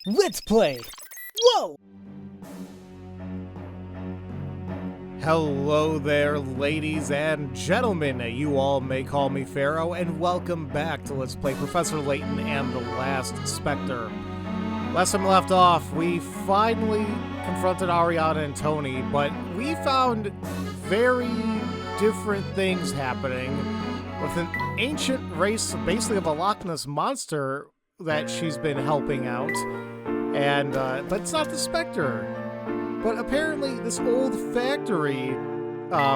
Let's play! Whoa! Hello there, ladies and gentlemen. You all may call me Pharaoh, and welcome back to Let's Play Professor Layton and the Last Specter. Last time we left off, we finally confronted Ariana and Tony, but we found very different things happening with an ancient race, basically of a Loch Ness monster that she's been helping out. And, but it's not the Specter. But apparently this old factory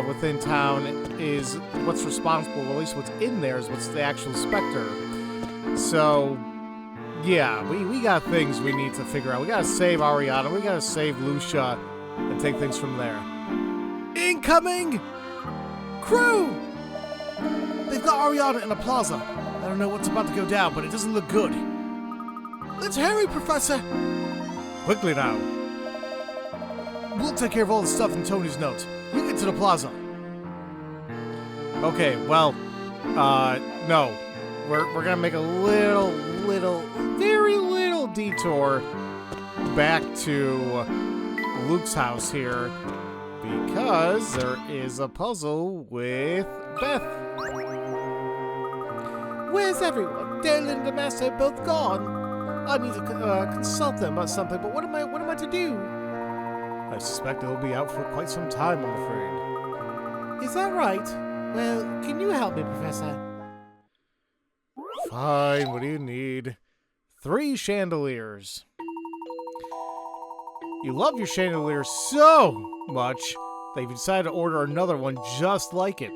within town is what's responsible, or at least what's in there is what's the actual Specter. So, yeah, we got things we need to figure out. We gotta save Ariana, we gotta save Lucia, and take things from there. Incoming! Crew! They've got Ariana in a plaza. I don't know what's about to go down, but it doesn't look good. Let's hurry, Professor! Quickly now. We'll take care of all the stuff in Tony's notes. You get to the plaza. Okay, well, no. We're gonna make a very little detour back to Luke's house here because there is a puzzle with Beth. Where's everyone? Dale and the master are both gone. I need to consult them about something, but what am I to do? I suspect they'll be out for quite some time, I'm afraid. Is that right? Well, can you help me, Professor? Fine, what do you need? 3 chandeliers. You love your chandelier so much that you've decided to order another one just like it.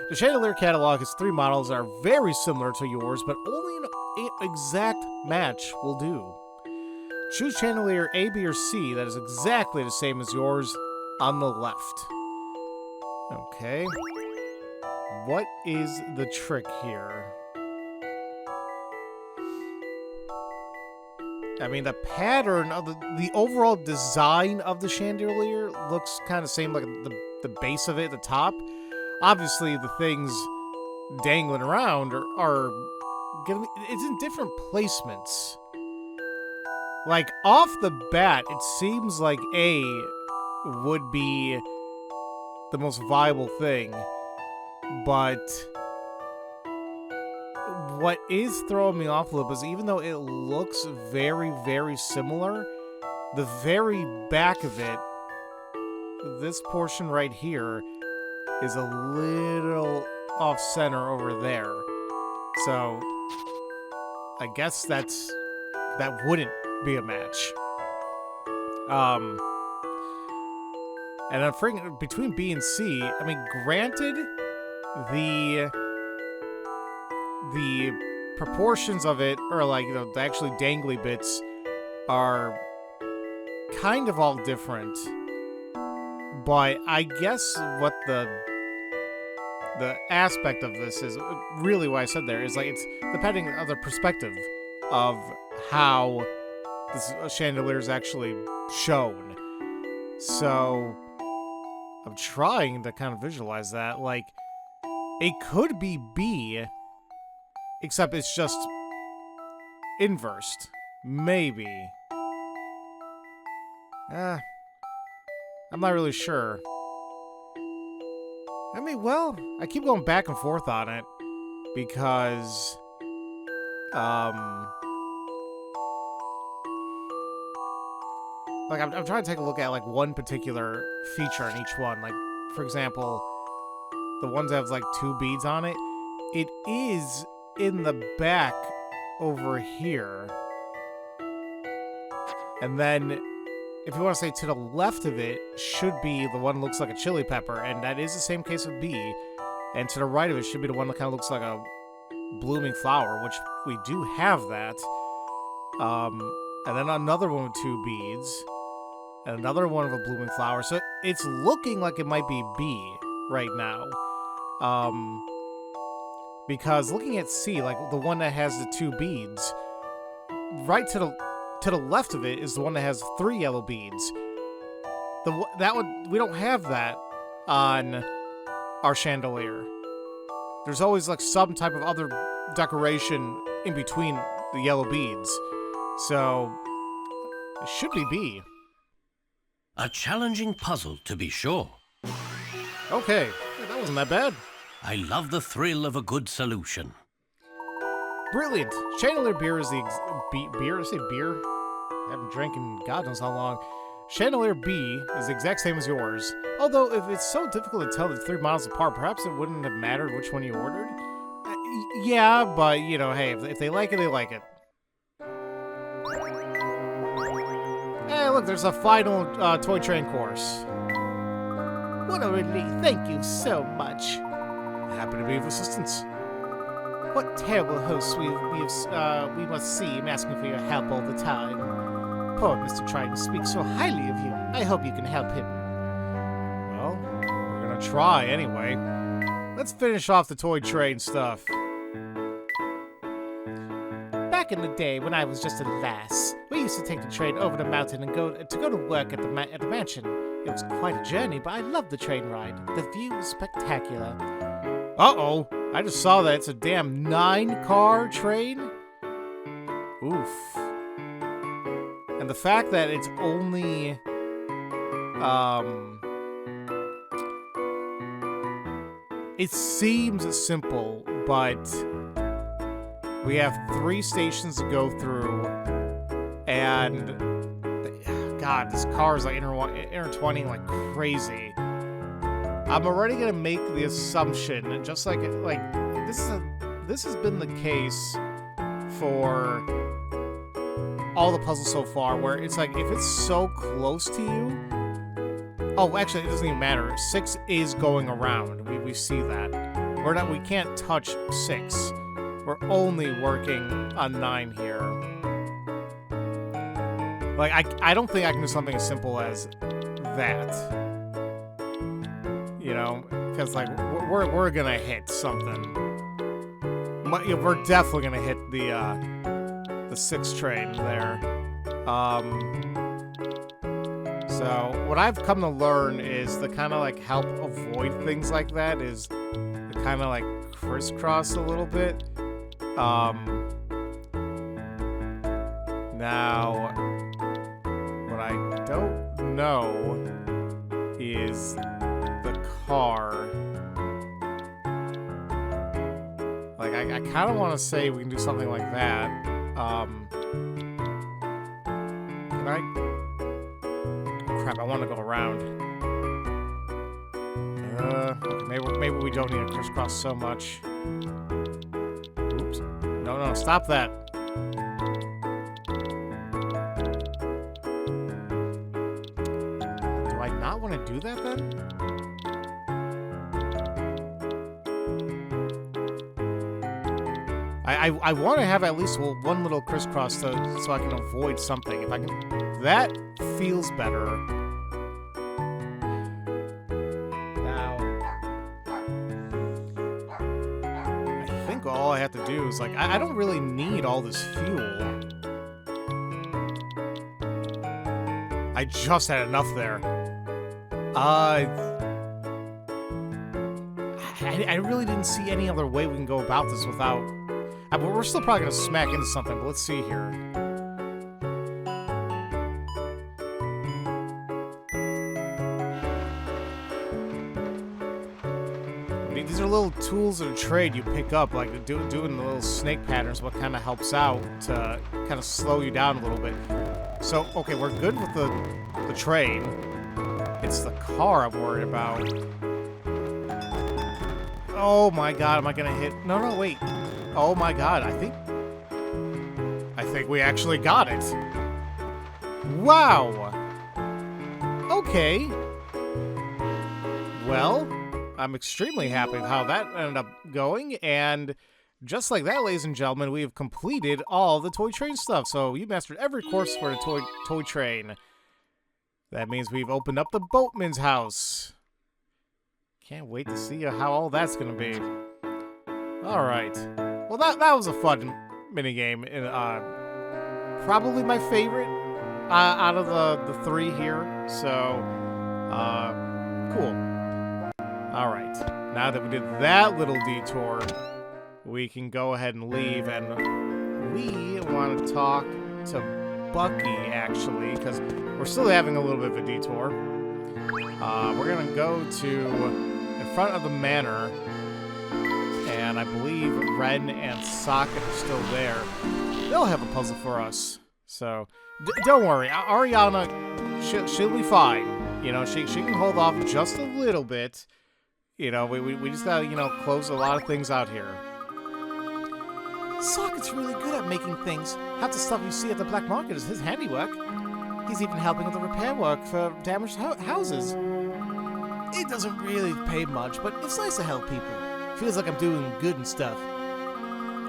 The chandelier catalog has 3 models that are very similar to yours, but only an exact match will do. Choose chandelier A, B, or C that is exactly the same as yours on the left. Okay. What is the trick here? I mean, the pattern of the overall design of the chandelier looks kind of same, like the base of it, the top. Obviously, the things dangling around are gonna be, it's in different placements. Like, off the bat, it seems like A would be the most viable thing, but what is throwing me off a little is even though it looks very, very similar, the very back of it, this portion right here, is a little off-center over there. So, I guess that wouldn't be a match. And I'm thinking between B and C, I mean, granted, the proportions of it, or like, you know, the actually dangly bits are kind of all different. But I guess what the aspect of this is, really what I said there, is like it's depending on the perspective of how this chandelier is actually shown. So I'm trying to kind of visualize that. Like, it could be B, except it's just inversed. Maybe. I'm not really sure. I mean, well, I keep going back and forth on it because, like, I'm trying to take a look at, like, one particular feature in each one. Like, for example, the ones that have, like, 2 beads on it. It is in the back over here. And then, if you want to say to the left of it, should be the one that looks like a chili pepper, and that is the same case with B. And to the right of it should be the one that kind of looks like a blooming flower, which we do have that. And then another one with 2 beads. And another one of a blooming flower. So it's looking like it might be B right now. Because looking at C, like the one that has the 2 beads, right to the left of it is the one that has 3 yellow beads. That one, we don't have that on our chandelier. There's always like some type of other decoration in between the yellow beads. So, it should be B. A challenging puzzle, to be sure. Okay, that wasn't that bad. I love the thrill of a good solution. Brilliant. Chandelier beer is the beer? I say beer? I haven't drank in God knows how long. Chandelier B is the exact same as yours. Although, if it's so difficult to tell the 3 models apart, perhaps it wouldn't have mattered which one you ordered? Yeah, but, you know, hey, if they like it, they like it. Hey, look, there's a final toy train course. What a relief. Thank you so much. Happy to be of assistance. What terrible hosts we must seem, asking for your help all the time. Poor Mr. Triton speaks so highly of you. I hope you can help him. Well, we're gonna try anyway. Let's finish off the toy train stuff. Back in the day, when I was just a lass, we used to take the train over the mountain and go to work at the mansion. It was quite a journey, but I loved the train ride. The view was spectacular. Uh-oh. I just saw that. It's a damn 9-car train? Oof. And the fact that it's only... It seems simple, but... we have 3 stations to go through, and... God, this car is like intertwining like crazy. I'm already gonna make the assumption, just like this has been the case for all the puzzles so far, where it's like if it's so close to you. Oh, actually, it doesn't even matter. 6 is going around. We see that. We can't touch 6. We're only working on 9 here. Like I don't think I can do something as simple as that. You know, because like we're gonna hit something. We're definitely gonna hit the 6 train there. So what I've come to learn is to kind of like help avoid things like that is to kind of like crisscross a little bit. Now, what I don't know is the car. Like, I kind of want to say we can do something like that. Can I? Oh, crap, I want to go around. Maybe we don't need to crisscross so much. Oops. No, stop that. Do I not want to do that then? I want to have at least one little crisscross so I can avoid something. If I can, that feels better. Now, I think all I have to do is like I don't really need all this fuel. I just had enough there. I really didn't see any other way we can go about this without. But we're still probably going to smack into something, but let's see here. I mean, these are little tools of trade you pick up, like doing the little snake patterns, what kind of helps out to kind of slow you down a little bit. So, okay, we're good with the train. It's the car I'm worried about. Oh my god, am I going to hit? No, wait. Oh my god, I think we actually got it. Wow! Okay. Well, I'm extremely happy with how that ended up going, and just like that, ladies and gentlemen, we have completed all the toy train stuff. So you mastered every course for the toy train. That means we've opened up the boatman's house. Can't wait to see how all that's gonna be. Alright. Well, that was a fun minigame. Probably my favorite out of the 3 here. So, cool. Alright. Now that we did that little detour, we can go ahead and leave. And we want to talk to Bucky, actually, because we're still having a little bit of a detour. We're going to go to in front of the manor, and I believe Ren and Socket are still there. They'll have a puzzle for us. So, don't worry. Ariana, she'll be fine. You know, she can hold off just a little bit. You know, we just gotta, you know, close a lot of things out here. Socket's really good at making things. Half the stuff you see at the black market is his handiwork. He's even helping with the repair work for damaged houses. It doesn't really pay much, but it's nice to help people. Feels like I'm doing good and stuff.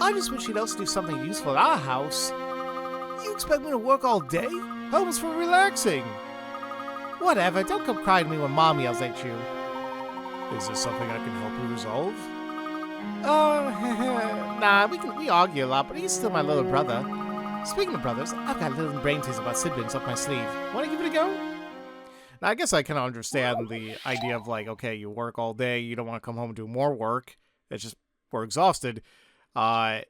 I just wish he'd also do something useful at our house. You expect me to work all day? Home's for relaxing. Whatever, don't come crying to me when Mom yells at you. Is this something I can help you resolve? Nah, we argue a lot, but he's still my little brother. Speaking of brothers, I've got little brain tease about siblings up my sleeve. Wanna give it a go? Now, I guess I can understand the idea of, like, okay, you work all day, you don't want to come home and do more work. It's just, we're exhausted. I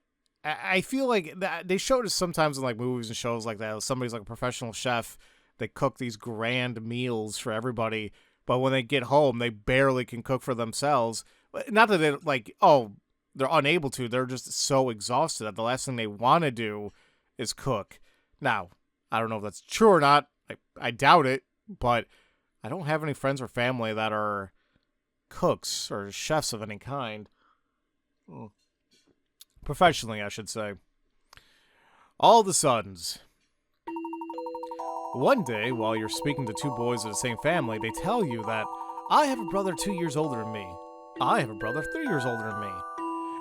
feel like that they showed us sometimes in, like, movies and shows like that. Somebody's like a professional chef. They cook these grand meals for everybody, but when they get home, they barely can cook for themselves. Not that they're like, oh, they're unable to. They're just so exhausted that the last thing they want to do is cook. Now, I don't know if that's true or not. I doubt it, but I don't have any friends or family that are cooks or chefs of any kind. Professionally, I should say. All the sons. One day, while you're speaking to two boys of the same family, they tell you that I have a brother 2 years older than me. I have a brother 3 years older than me.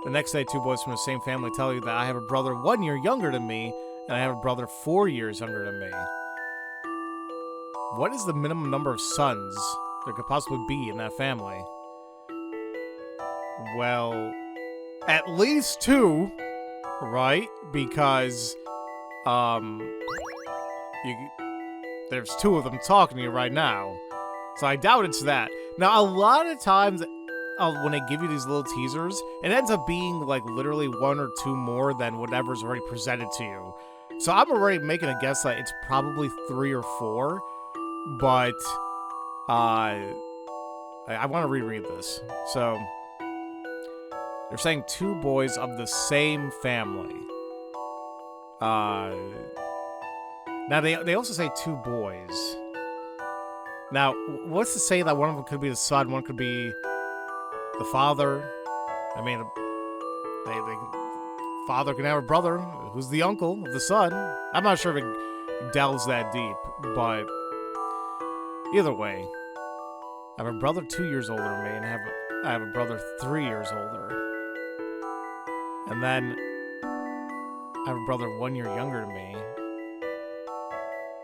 The next day, two boys from the same family tell you that I have a brother 1 year younger than me, and I have a brother 4 years younger than me. What is the minimum number of sons there could possibly be in that family? Well, at least 2, right? Because, there's 2 of them talking to you right now. So I doubt it's that. Now, a lot of times, when they give you these little teasers, it ends up being, like, literally 1 or 2 more than whatever's already presented to you. So I'm already making a guess that it's probably 3 or 4, but, I want to reread this. So, they're saying 2 boys of the same family. Now, they also say 2 boys. Now, what's to say that one of them could be the son, one could be the father? I mean, father can have a brother who's the uncle of the son. I'm not sure if it delves that deep, but either way, I have a brother 2 years older than me, and I have a brother 3 years older. And then I have a brother 1 year younger than me.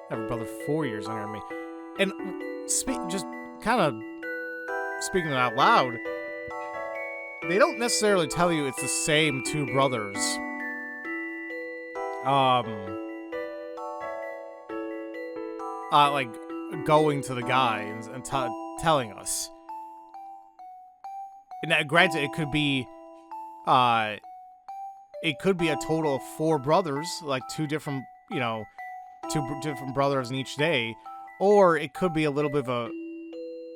I have a brother 4 years younger than me. And just kind of speaking it out loud, they don't necessarily tell you it's the same 2 brothers. Like going to the guy and telling us. Now, granted, it could be a total of 4 brothers, like 2 different, 2 different brothers in each day, or it could be a little bit of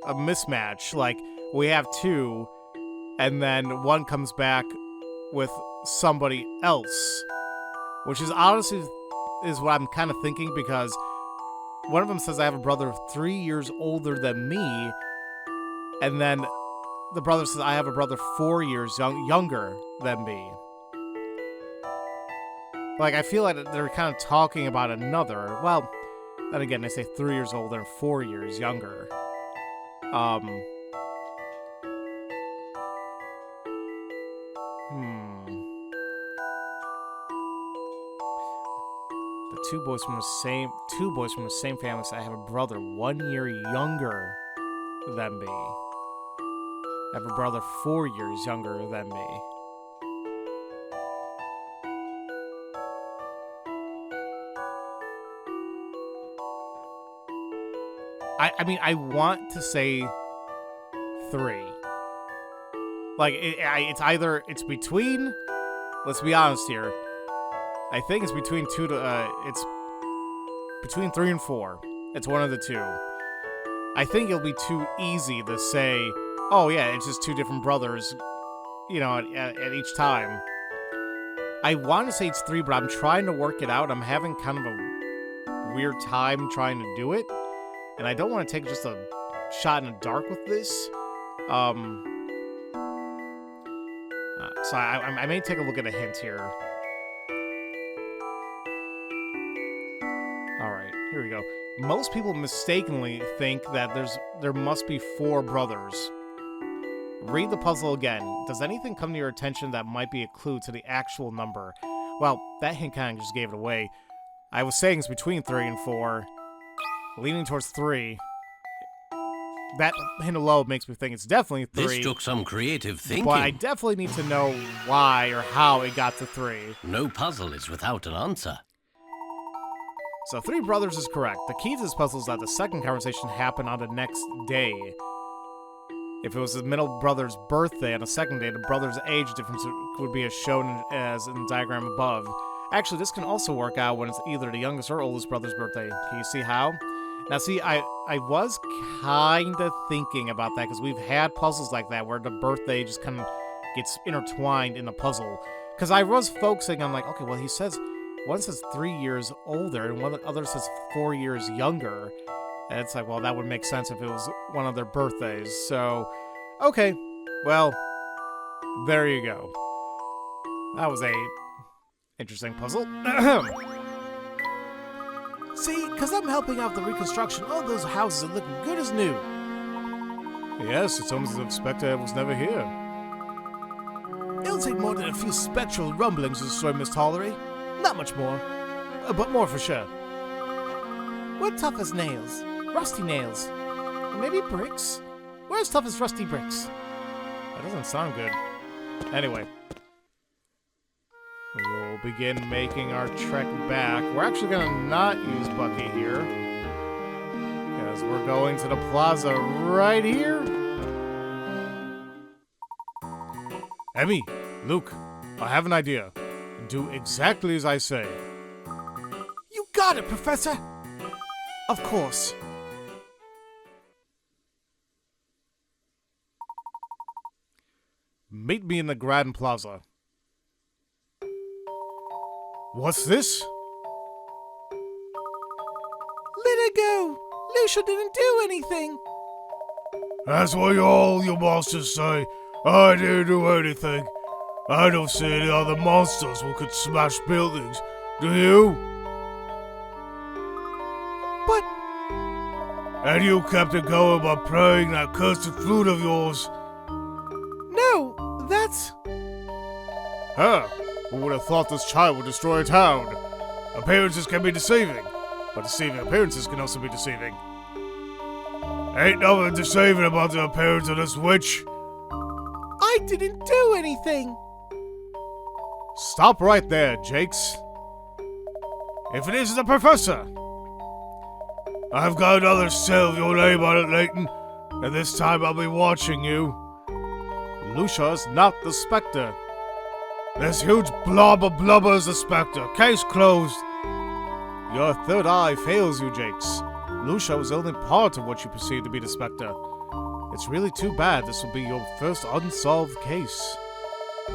a mismatch. Like, we have 2, and then one comes back with somebody else, which is honestly is what I'm kind of thinking, because one of them says I have a brother 3 years older than me, and then the brother says I have a brother 4 years younger than me. Like, I feel like they're kind of talking about another. Well, then again, they say 3 years older and 4 years younger. The two boys from the same family say I have a brother 1 year younger than me. I have a brother 4 years younger than me. I mean, I want to say 3. Like, it's between, let's be honest here, I think it's between it's between 3 and 4. It's one of the two. I think it'll be too easy to say, oh yeah, it's just 2 different brothers, you know, at each time. I want to say it's 3, but I'm trying to work it out. I'm having kind of a weird time trying to do it, and I don't want to take just a shot in the dark with this. So I may take a look at a hint here. Alright, here we go. Most people mistakenly think that there must be 4 brothers. Read the puzzle again. Does anything come to your attention that might be a clue to the actual number? Well, that hint kind of just gave it away. I was saying it's between 3 and 4. Leaning towards 3. That hint alone makes me think it's definitely 3. This took some creative thinking. But I definitely need to know why or how it got to 3. No puzzle is without an answer. So 3 brothers is correct. The key to this puzzle is that the second conversation happened on the next day. If it was the middle brother's birthday on the second day, the brother's age difference would be as shown as in the diagram above. Actually, this can also work out when it's either the youngest or oldest brother's birthday. Can you see how? Now see, I was kinda thinking about that, because we've had puzzles like that where the birthday just kind of gets intertwined in the puzzle. Because I was focusing on like, okay, well he says, one says 3 years older and one other says 4 years younger. And it's like, well, that would make sense if it was one of their birthdays. So, okay, well, there you go. That was a interesting puzzle. See, because I'm helping out the reconstruction, all those houses are looking good as new. Yes, it's almost as if Specter was never here. It'll take more than a few spectral rumblings to destroy Misthallery. Not much more, but more for sure. We're tough as nails. Rusty nails. Maybe bricks? We're as tough as rusty bricks. That doesn't sound good. Anyway. We'll begin making our trek back. We're actually going to not use Bucky here, because we're going to the plaza right here. Emmy, Luke, I have an idea. Do exactly as I say. You got it, Professor! Of course. Meet me in the Grand Plaza. What's this? Let her go! Lucia didn't do anything! That's what all your monsters say. I didn't do anything. I don't see any other monsters who could smash buildings. Do you? But... And you kept it going by playing that cursed flute of yours. No, that's... Huh? Who would have thought this child would destroy a town? Appearances can be deceiving, but deceiving appearances can also be deceiving. Ain't nothing deceiving about the appearance of this witch. I didn't do anything! Stop right there, Jakes. If it isn't the professor. I've got another cell of your name on it, Layton, and this time I'll be watching you. Lucia's not the Specter. This huge blob of blubber is the Specter. Case closed. Your third eye fails you, Jakes. Lucia was only part of what you perceive to be the Specter. It's really too bad this will be your first unsolved case.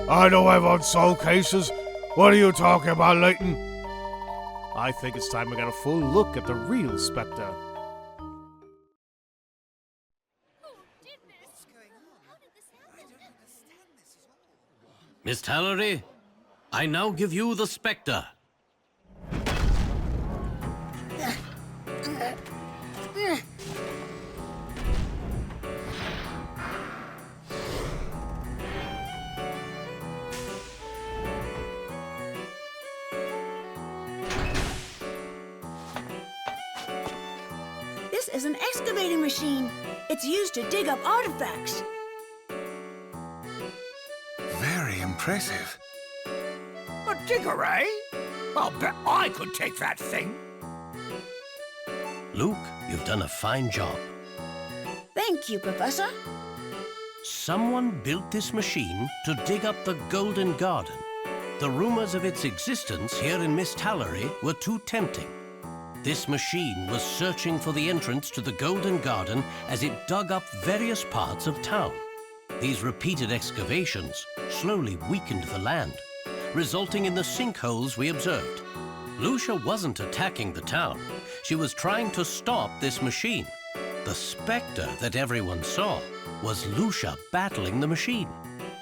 I don't have unsolved cases. What are you talking about, Layton? I think it's time we got a full look at the real Specter. Misthallery, I now give you the Specter. This is an excavating machine. It's used to dig up artifacts. Very impressive. A digger, eh? I'll bet I could take that thing. Luke, you've done a fine job. Thank you, Professor. Someone built this machine to dig up the Golden Garden. The rumors of its existence here in Misthallery were too tempting. This machine was searching for the entrance to the Golden Garden as it dug up various parts of town. These repeated excavations slowly weakened the land, resulting in the sinkholes we observed. Lucia wasn't attacking the town. She was trying to stop this machine. The Specter that everyone saw was Lucia battling the machine.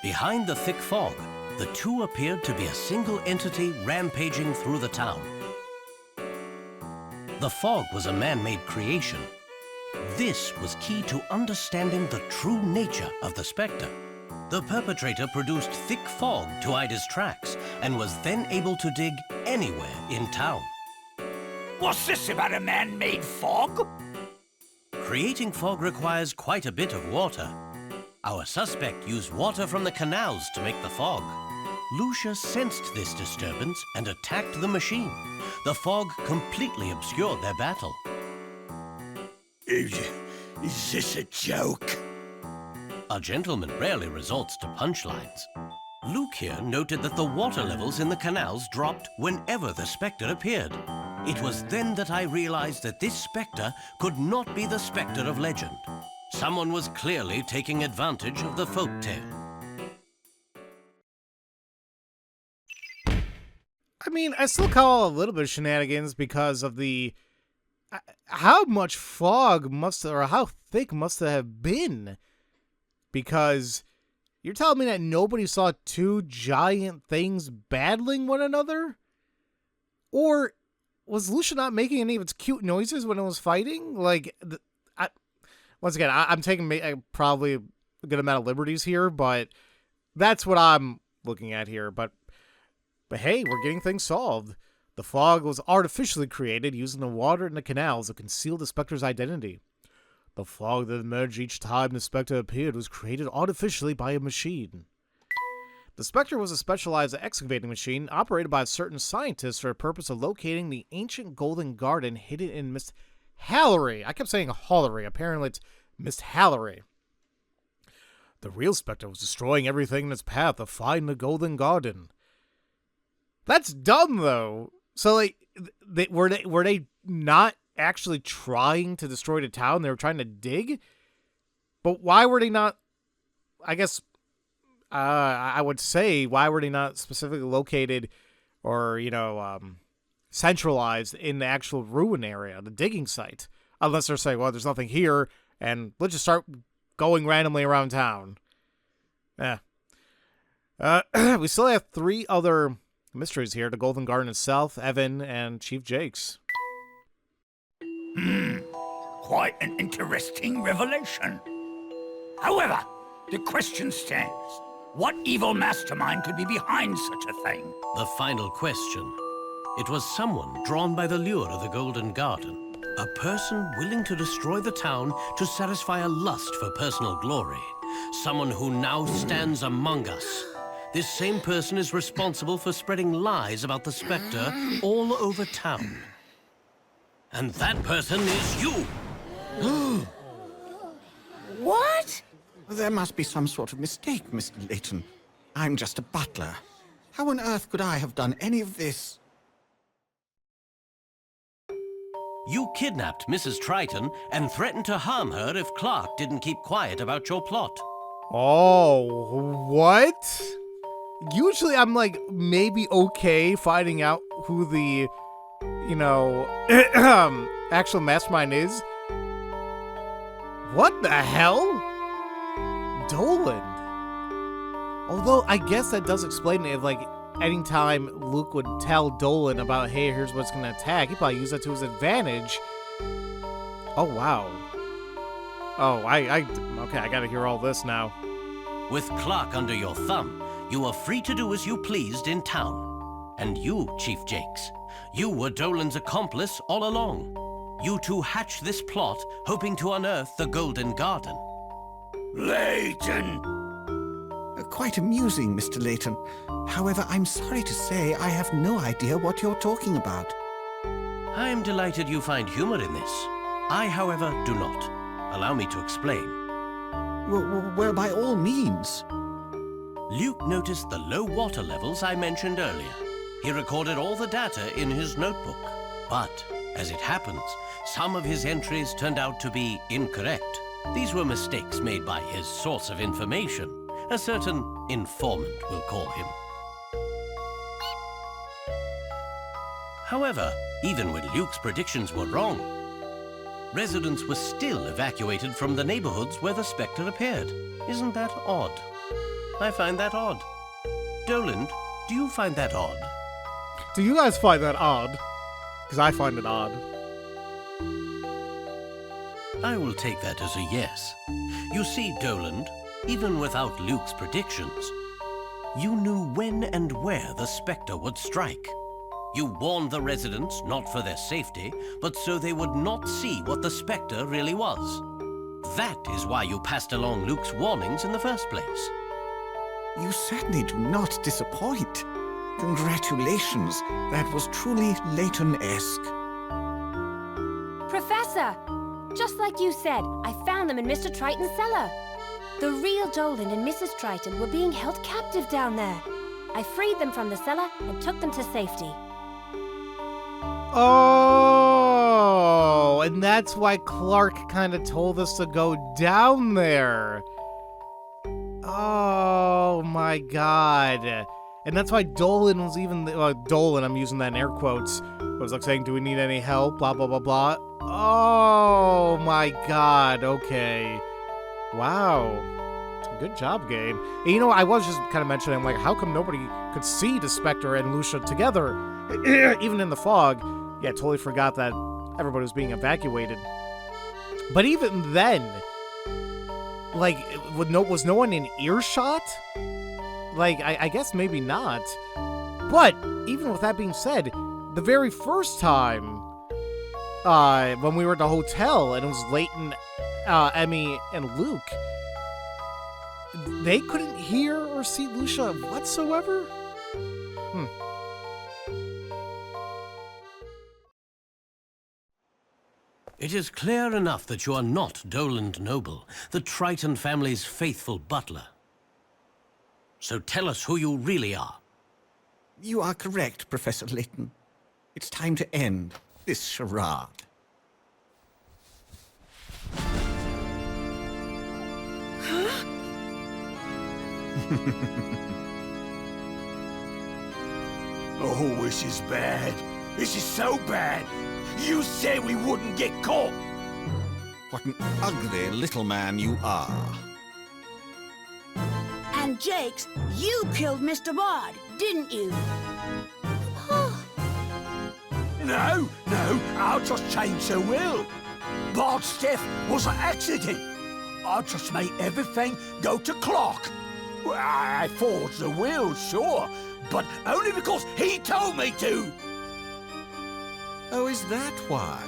Behind the thick fog, the two appeared to be a single entity rampaging through the town. The fog was a man-made creation. This was key to understanding the true nature of the Specter. The perpetrator produced thick fog to hide his tracks and was then able to dig anywhere in town. What's this about a man-made fog? Creating fog requires quite a bit of water. Our suspect used water from the canals to make the fog. Lucia sensed this disturbance and attacked the machine. The fog completely obscured their battle. Is this a joke? A gentleman rarely resorts to punchlines. Luke here noted that the water levels in the canals dropped whenever the Specter appeared. It was then that I realized that this Specter could not be the Specter of legend. Someone was clearly taking advantage of the folk tale. I mean, I still call it a little bit of shenanigans because of the... how much fog must, or how thick must it have been? Because you're telling me that nobody saw two giant things battling one another? Or was Lucia not making any of its cute noises when it was fighting? Like, once again, I'm taking probably a good amount of liberties here, but that's what I'm looking at here. But hey, we're getting things solved. The fog was artificially created using the water in the canals to conceal the Specter's identity. The fog that emerged each time the Specter appeared was created artificially by a machine. The Specter was a specialized excavating machine operated by certain scientists for the purpose of locating the ancient Golden Garden hidden in Misthallery. I kept saying Hallery. Apparently it's Misthallery. The real Specter was destroying everything in its path to find the Golden Garden. That's dumb, though. So, like, were they not actually trying to destroy the town? They were trying to dig? But why were they not, I guess, I would say, why were they not specifically located or, centralized in the actual ruin area, the digging site? Unless they're saying, well, there's nothing here, and let's just start going randomly around town. We still have 3 other mysteries here: the Golden Garden itself, Evan, and Chief Jakes. Quite an interesting revelation. However, the question stands. What evil mastermind could be behind such a thing? The final question. It was someone drawn by the lure of the Golden Garden. A person willing to destroy the town to satisfy a lust for personal glory. Someone who now stands among us. This same person is responsible for spreading lies about the Specter all over town. And that person is you! What? There must be some sort of mistake, Mr. Layton. I'm just a butler. How on earth could I have done any of this? You kidnapped Mrs. Triton and threatened to harm her if Clark didn't keep quiet about your plot. Oh, what? Usually I'm like maybe okay finding out who the, actual mastermind is. What the hell? Dolan. Although I guess that does explain it. If, like, anytime Luke would tell Dolan about, hey, here's what's going to attack, he'd probably use that to his advantage. Oh, wow. Oh, okay, I gotta hear all this now. With Clark under your thumb, you were free to do as you pleased in town. And you, Chief Jakes, you were Dolan's accomplice all along. You two hatched this plot, hoping to unearth the Golden Garden. Layton! Quite amusing, Mr. Layton. However, I'm sorry to say I have no idea what you're talking about. I'm delighted you find humor in this. I, however, do not. Allow me to explain. Well, by all means. Luke noticed the low water levels I mentioned earlier. He recorded all the data in his notebook. But, as it happens, some of his entries turned out to be incorrect. These were mistakes made by his source of information, a certain informant, we'll call him. However, even when Luke's predictions were wrong, residents were still evacuated from the neighborhoods where the Specter appeared. Isn't that odd? I find that odd. Doland, do you find that odd? Do you guys find that odd? Because I find it odd. I will take that as a yes. You see, Doland, even without Luke's predictions, you knew when and where the Specter would strike. You warned the residents not for their safety, but so they would not see what the Specter really was. That is why you passed along Luke's warnings in the first place. You certainly do not disappoint. Congratulations. That was truly Layton-esque. Professor! Just like you said, I found them in Mr. Triton's cellar. The real Doland and Mrs. Triton were being held captive down there. I freed them from the cellar and took them to safety. Oh, and that's why Clark kind of told us to go down there. Oh my god. And that's why Dolan was even, Dolan, I'm using that in air quotes, was like saying, do we need any help, blah, blah, blah, blah. Oh my god, okay. Wow. Good job, game. And you know, I was just kind of mentioning, like, how come nobody could see the Specter and Lucia together, even in the fog? Yeah, I totally forgot that everybody was being evacuated. But even then, like, was no one in earshot? Like, I guess maybe not. But, even with that being said, the very first time, when we were at the hotel, and it was Layton, Emmy, and Luke, they couldn't hear or see Lucia whatsoever? It is clear enough that you are not Doland Noble, the Triton family's faithful butler. So tell us who you really are. You are correct, Professor Layton. It's time to end this charade. Oh, this is bad. This is so bad. You said we wouldn't get caught. What an ugly little man you are. And Jakes, you killed Mr. Bard, didn't you? No, I'll just change the will. Bard's death was an accident. I'll just make everything go to Clark. Well, I forged the will, sure, but only because he told me to. Oh, is that why?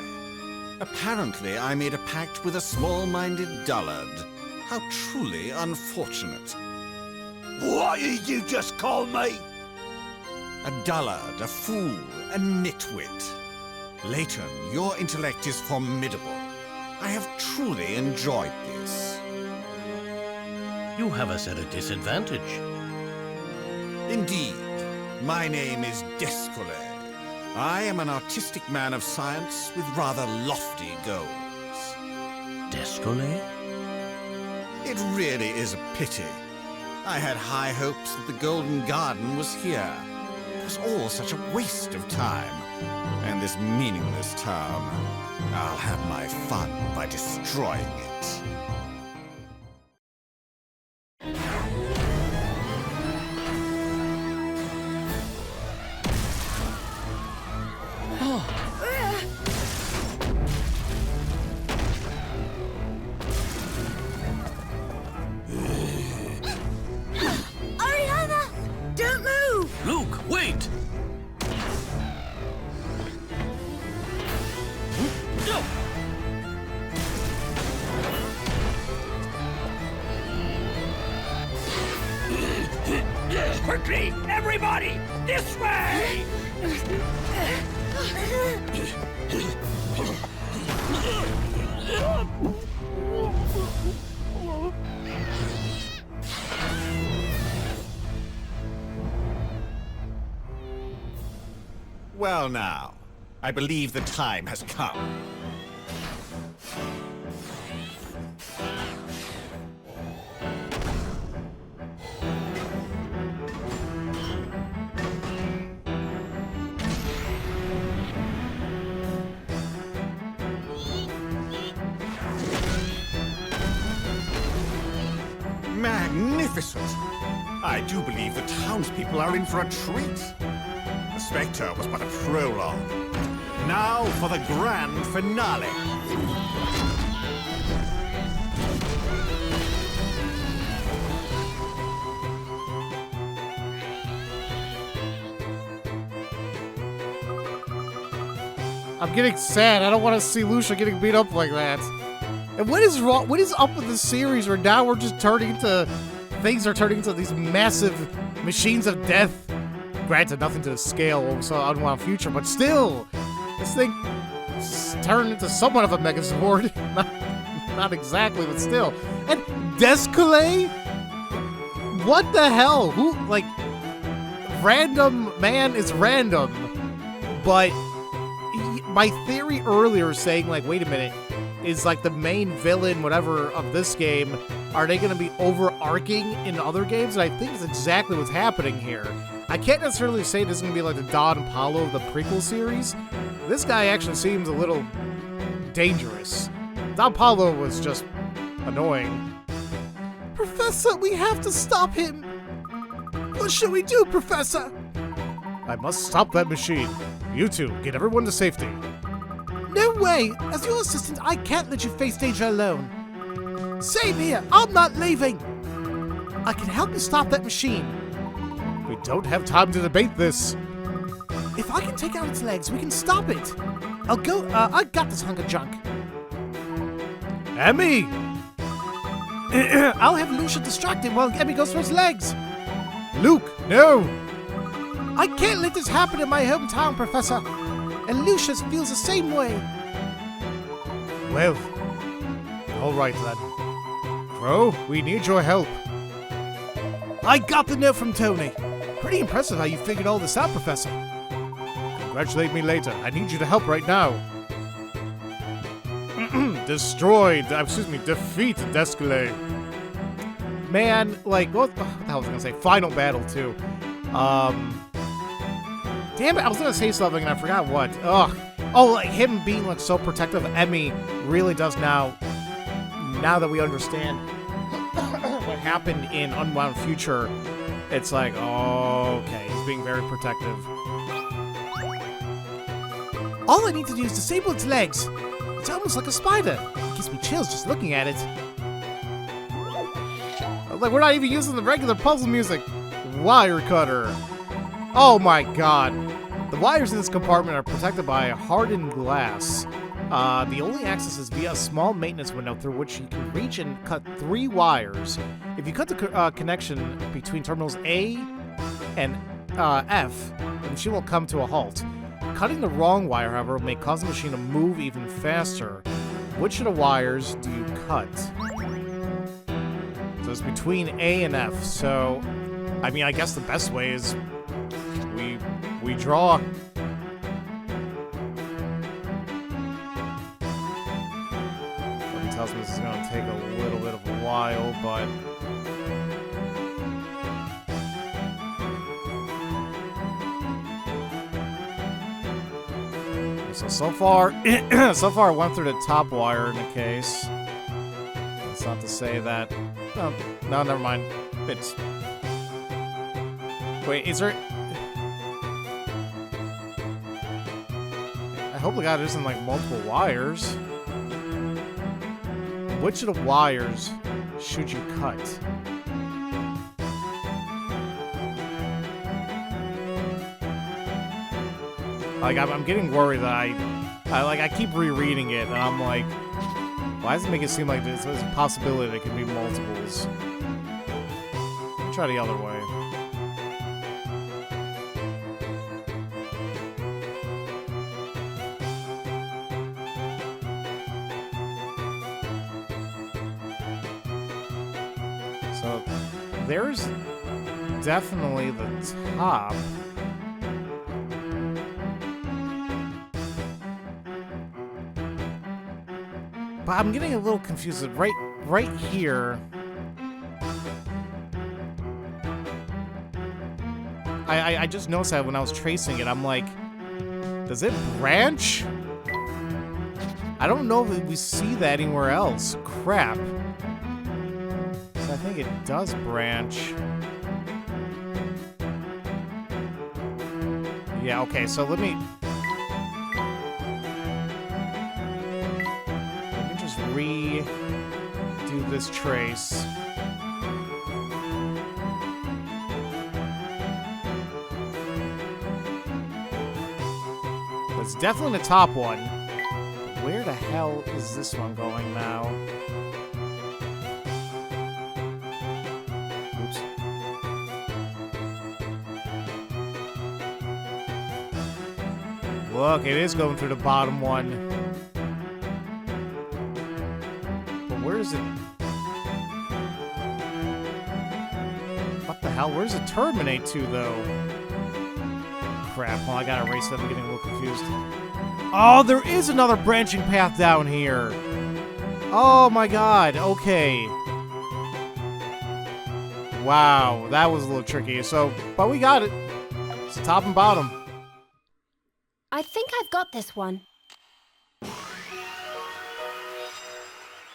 Apparently, I made a pact with a small-minded dullard. How truly unfortunate. What did you just call me? A dullard, a fool, a nitwit. Layton, your intellect is formidable. I have truly enjoyed this. You have us at a disadvantage. Indeed. My name is Descole. I am an artistic man of science with rather lofty goals. Descole? It really is a pity. I had high hopes that the Golden Garden was here. It was all such a waste of time. And this meaningless town. I'll have my fun by destroying it. Luke, wait! Quickly, everybody, this way! Well now, I believe the time has come. Magnificent! I do believe the townspeople are in for a treat. The Specter was but a prologue. Now for the grand finale. I'm getting sad. I don't want to see Lucia getting beat up like that. And what is wrong? What is up with this series where now we're just turning into... Things are turning into these massive machines of death. Granted, nothing to the scale of what we saw in Unwound Future, but still, this thing turned into somewhat of a Megazord. not exactly, but still. And Descalay? What the hell? Who, like, random man is random, but my theory earlier saying, like, wait a minute, is like the main villain, whatever, of this game, are they going to be overarching in other games? And I think it's exactly what's happening here. I can't necessarily say this is going to be like the Don Paulo of the prequel series. This guy actually seems a little dangerous. Don Paulo was just annoying. Professor, we have to stop him. What should we do, Professor? I must stop that machine. You two, get everyone to safety. No way! As your assistant, I can't let you face danger alone. Same here, I'm not leaving. I can help you stop that machine. We don't have time to debate this. If I can take out its legs, we can stop it. I'll go, I got this hunk of junk. Emmy! I'll have Lucia distract him while Emmy goes for his legs. Luke, no! I can't let this happen in my hometown, Professor. And Lucius feels the same way. Well, all right then. Crow, we need your help. I got the note from Tony. Pretty impressive how you figured all this out, Professor. Congratulate me later. I need you to help right now. Defeat Descalay. Man, like, what the hell was I gonna say? Final battle, too. Damn it, I was gonna say something and I forgot what. Ugh. Oh, like him being like so protective of Emmy really does now that we understand what happened in Unwound Future, it's like, oh, okay, he's being very protective. All I need to do is disable its legs. It's almost like a spider. It gives me chills just looking at it. Like, we're not even using the regular puzzle music. Wire cutter. Oh my god. The wires in this compartment are protected by hardened glass. The only access is via a small maintenance window through which you can reach and cut 3 wires. If you cut the connection between terminals A and F, the machine will come to a halt. Cutting the wrong wire, however, may cause the machine to move even faster. Which of the wires do you cut? So it's between A and F, so... I mean, I guess the best way is... We draw. Something tells me this is going to take a little bit of a while, but... So far I went through the top wire in the case. That's not to say that... Oh, no, never mind. It's... Wait, is there... I hope to God it isn't like multiple wires. Which of the wires should you cut? Like, I'm getting worried that I keep rereading it, and I'm like, why does it make it seem like there's a possibility that it can be multiples? Let me try the other way. So, there's definitely the top. But I'm getting a little confused. Right here. I just noticed that when I was tracing it. I'm like, does it branch? I don't know if we see that anywhere else. Crap. So I think it does branch. Yeah, okay, so let me just redo this trace. It's definitely the top one. Where the hell is this one going now? Oops. Look, it is going through the bottom one. But where is it? What the hell? Where does it terminate to, though? Crap. Well, I gotta erase that. I'm getting a little confused. Oh, there is another branching path down here. Oh my god. Okay. Wow, that was a little tricky. So, but we got it. It's top and bottom. I think I've got this one.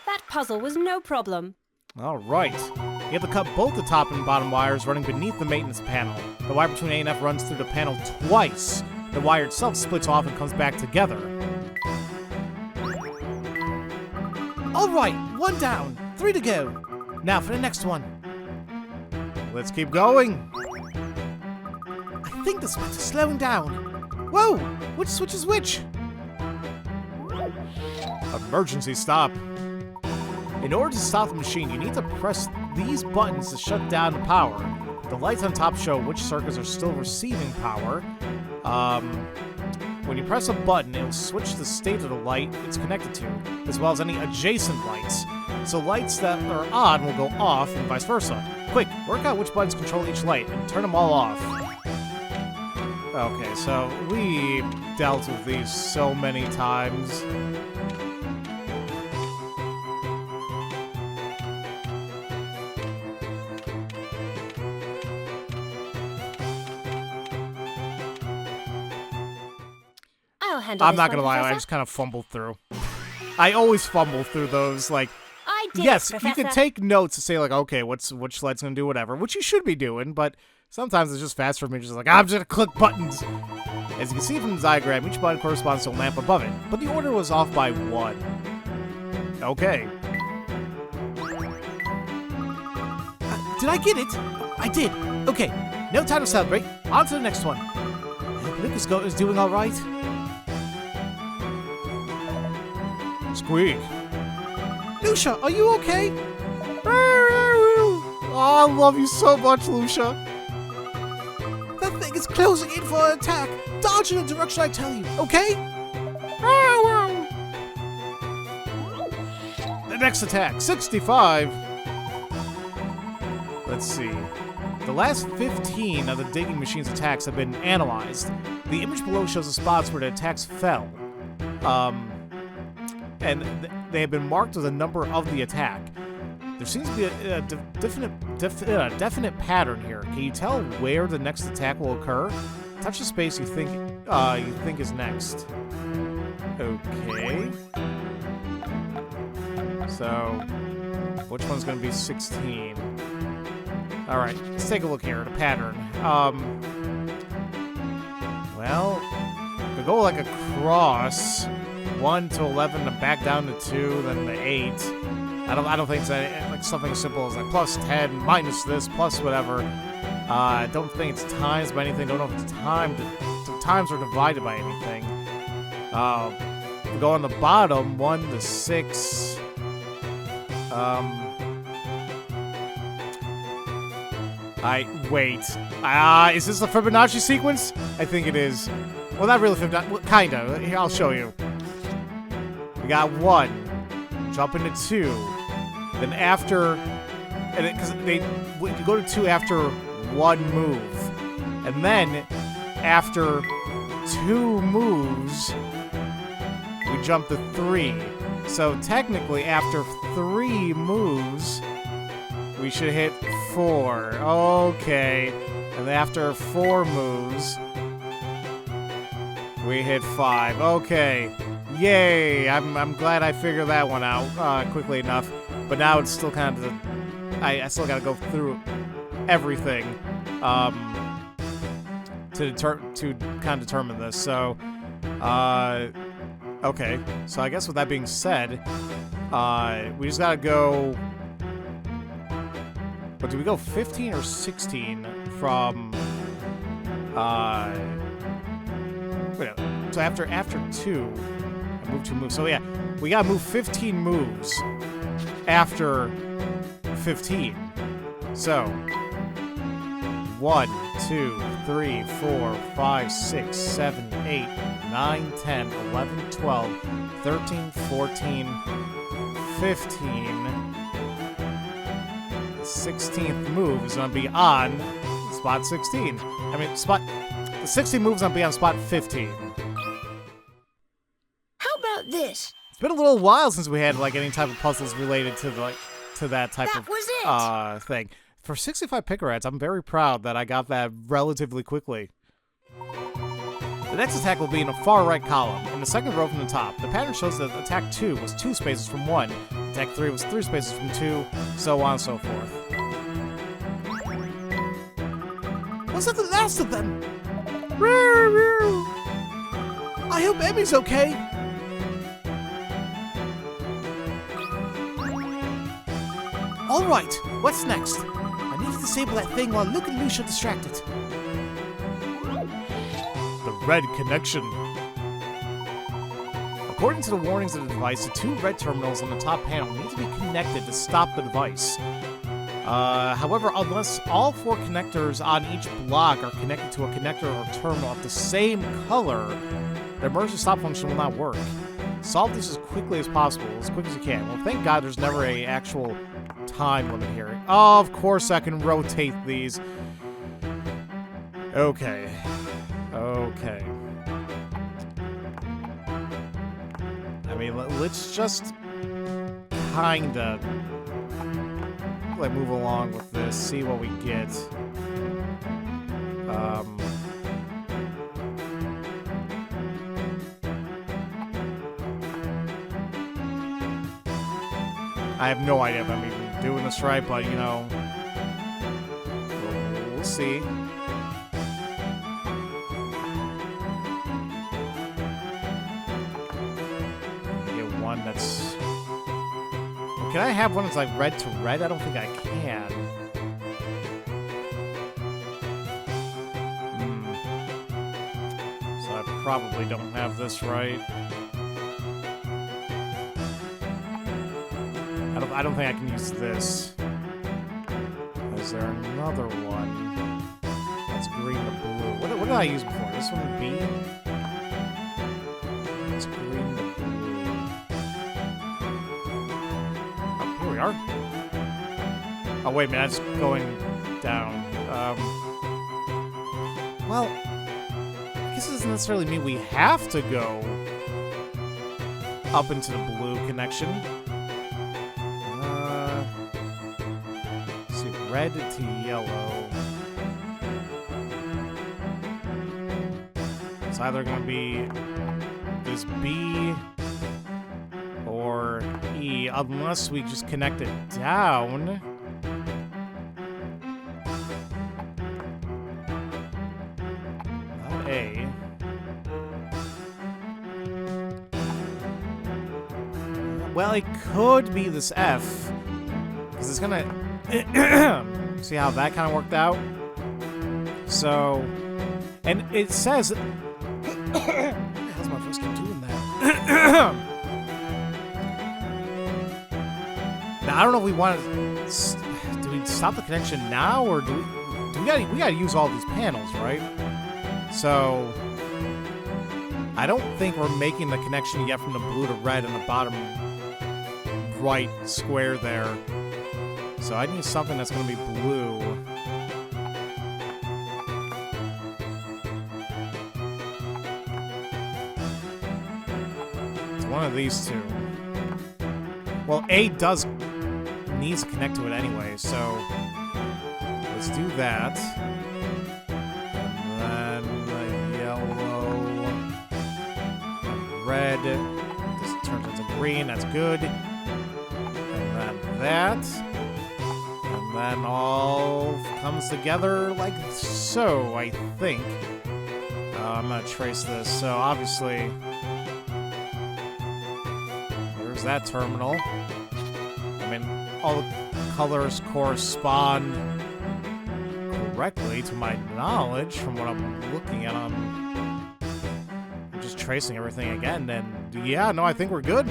That puzzle was no problem. All right. You have to cut both the top and bottom wires running beneath the maintenance panel. The wire between A and F runs through the panel twice. The wire itself splits off and comes back together. All right, 1 down, 3 to go. Now for the next one. Let's keep going. I think the switch is slowing down. Whoa! Which switch is which? Emergency stop. In order to stop the machine, you need to press these buttons to shut down the power. The lights on top show which circuits are still receiving power. When you press a button, it will switch the state of the light it's connected to, as well as any adjacent lights. So lights that are on will go off, and vice versa. Quick, work out which buttons control each light, and turn them all off. Okay, so we dealt with these so many times. I'm not gonna lie, I just kind of fumbled through. I always fumble through those, like, I did, yes, Professor. you can take notes to say, like, okay, which light's gonna do whatever, which you should be doing, but sometimes it's just fast for me, just like, I'm just gonna click buttons. As you can see from the diagram, each button corresponds to a lamp above it, but the order was off by 1. Okay. Did I get it? I did. Okay, no time to celebrate. On to the next one. Lucas is doing all right. Squeak. Lucia, are you okay? Oh, I love you so much, Lucia. That thing is closing in for an attack. Dodge in the direction I tell you, okay? The next attack, 65. Let's see. The last 15 of the digging machine's attacks have been analyzed. The image below shows the spots where the attacks fell. And they have been marked with a number of the attack. There seems to be a definite pattern here. Can you tell where the next attack will occur? Touch the space you think is next. Okay. So, which one's going to be 16? All right, let's take a look here. The pattern. Well, we go like across. 1 to 11, then back down to 2, then to 8. I don't think it's like something as simple as like plus 10, minus this, plus whatever. I don't think it's times by anything. Don't know if it's timed. Times are divided by anything. We go on the bottom, 1 to 6. Wait. Is this the Fibonacci sequence? I think it is. Well, not really Fibonacci. Well, kinda. Here, I'll show you. We got 1, jump into 2, then after, and because you go to 2 after 1 move, and then after 2 moves, we jump to 3, So technically, after 3 moves, we should hit 4. Okay. And after 4 moves, we hit 5. Okay. Yay! I'm glad I figured that one out quickly enough. But now it's still kind of... I still gotta go through everything to kind of determine this. So, okay. So I guess with that being said, we just gotta go... But do we go 15 or 16 from... Wait, so after 2, I move 2 moves. So yeah, we gotta move 15 moves after 15. So 1, 2, 3, 4, 5, 6, 7, 8, 9, 10, 11, 12, 13, 14, 15. The 16th move is gonna be on spot 16. I mean, the 16 moves gonna be on spot 15. How about this? It's been a little while since we had like any type of puzzles related to that type That of was it. thing. For 65 pick rats, I'm very proud that I got that relatively quickly. The next attack will be in a far right column, in the second row from the top. The pattern shows that attack 2 was 2 spaces from 1, attack 3 was 3 spaces from 2, so on and so forth. Was that the last of them? I hope Emmy's okay. All right, what's next? I need to disable that thing while Luke and Lucia are distracted. The red connection. According to the warnings of the device, the 2 red terminals on the top panel need to be connected to stop the device. However, unless all 4 connectors on each block are connected to a connector or terminal of the same color, the emergency stop function will not work. Solve this as quickly as possible, as quick as you can. Well, thank God there's never a actual time limit here. Oh, of course I can rotate these. Okay. Okay. I mean, let's just kinda like move along with this, see what we get. I have no idea if I'm even doing this right, but you know, we'll see. Get one that's... Can I have one that's like red to red? I don't think I can. So I probably don't have this right. I don't think I can use this. Is there another one that's green or blue? What did I use before? This one would be? It's green to blue. Oh, here we are. Oh, wait a minute. That's going down. Well, I guess it doesn't necessarily mean we have to go up into the blue connection. Red to yellow. It's either going to be this B or E, unless we just connect it down. Not A. Well, it could be this F, because it's going to... See how that kind of worked out? So, and it says... What the hell's my voice keep doing that? Now, I don't know if we want to... Do we stop the connection now, or do we gotta use all these panels, right? So, I don't think we're making the connection yet from the blue to red in the bottom right square there. So I need something that's going to be blue. It's one of these two. Well, A needs to connect to it anyway, so let's do that. And then the yellow, and red. This turns into green. That's good. And then that. And then all comes together like so, I think. I'm gonna trace this. So obviously, there's that terminal. I mean, all the colors correspond correctly to my knowledge from what I'm looking at. I'm just tracing everything again, and yeah, no, I think we're good.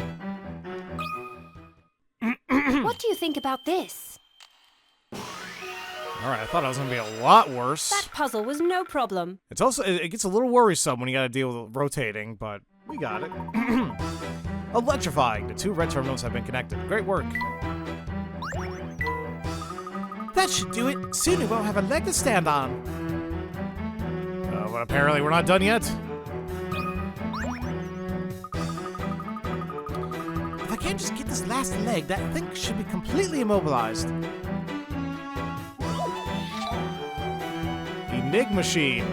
What do you think about this? Alright, I thought it was gonna be a lot worse. That puzzle was no problem. It's also, it gets a little worrisome when you gotta deal with rotating, but we got it. Electrifying. The 2 red terminals have been connected. Great work. That should do it. Soon we won't have a leg to stand on. But apparently we're not done yet. If I can't just get this last leg, that thing should be completely immobilized. Enigma machine.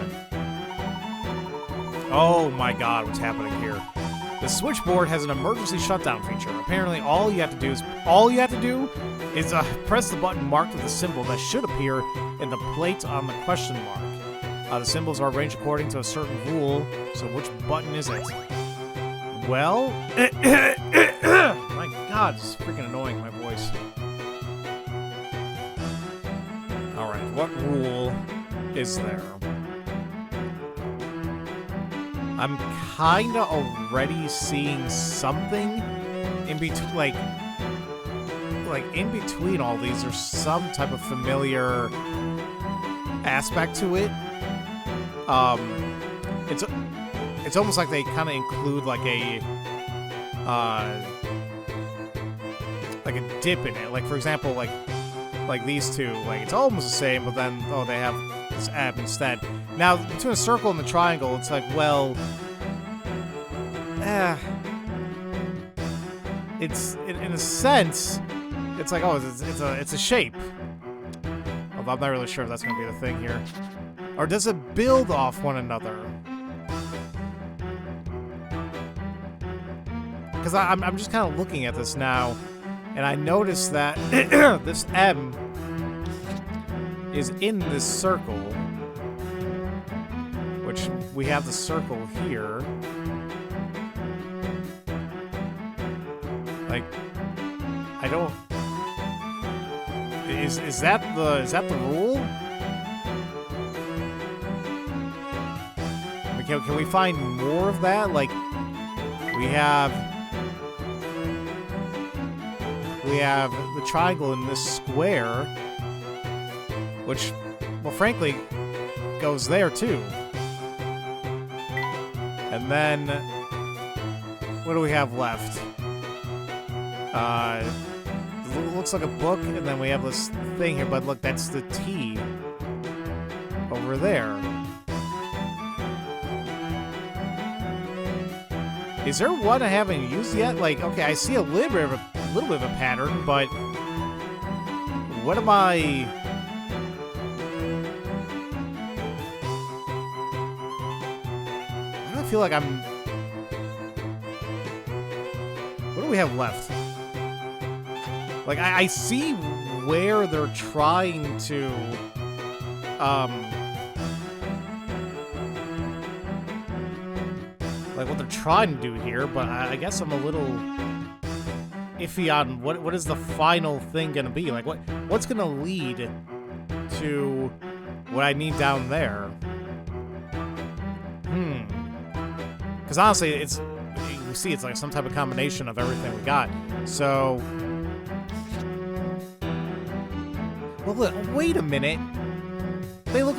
Oh my god, what's happening here? The switchboard has an emergency shutdown feature. Apparently all you have to do is press the button marked with a symbol that should appear in the plate on the question mark. The symbols are arranged according to a certain rule, so which button is it? Well, my god, this is freaking annoying, my voice. Alright, what rule is there? I'm kinda already seeing something in between, like in between all these, there's some type of familiar aspect to it. It's almost like they kind of include like a dip in it. Like for example, like these two, like it's almost the same, but then they have this app instead. Now between a circle and the triangle, it's like, well, it's in a sense, it's like, oh, it's a shape. Although I'm not really sure if that's gonna be the thing here. Or does it build off one another? Because I'm just kind of looking at this now, and I noticed that this M is in this circle, which we have the circle here. Like, I don't. Is that the rule? Can we find more of that? Like, we have the triangle in this square, which, well, frankly, goes there too. And then, what do we have left? It looks like a book, and then we have this thing here, but look, that's the T over there. Is there one I haven't used yet? Like, okay, I see a little bit of a pattern, but what am I? I don't feel like I'm. What do we have left? Like, I see where they're trying to, like what they're trying to do here, but I guess I'm a little iffy on what is the final thing gonna be. Like, what's gonna lead to what I need down there? Because honestly, you see, it's like some type of combination of everything we got. So. Well, wait a minute. They look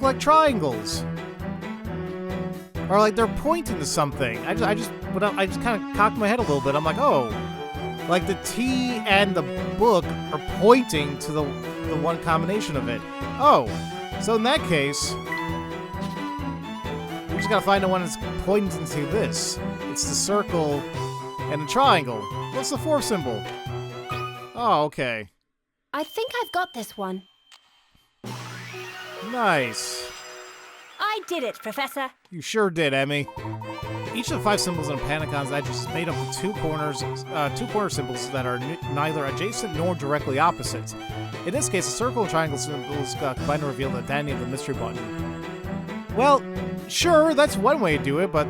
like triangles, or like they're pointing to something. I just kind of cocked my head a little bit. I'm like, oh, like the T and the book are pointing to the one combination of it. Oh, so in that case, we just gotta find the one that's pointing to this. It's the circle and the triangle. What's the fourth symbol? Oh, okay. I think I've got this one. Nice. I did it, Professor. You sure did, Emmy. Each of the 5 symbols on Pentagon's edges is made up of two corner symbols that are neither adjacent nor directly opposite. In this case, a circle and triangle symbols combine to reveal the identity of the mystery button. Well, sure, that's one way to do it, but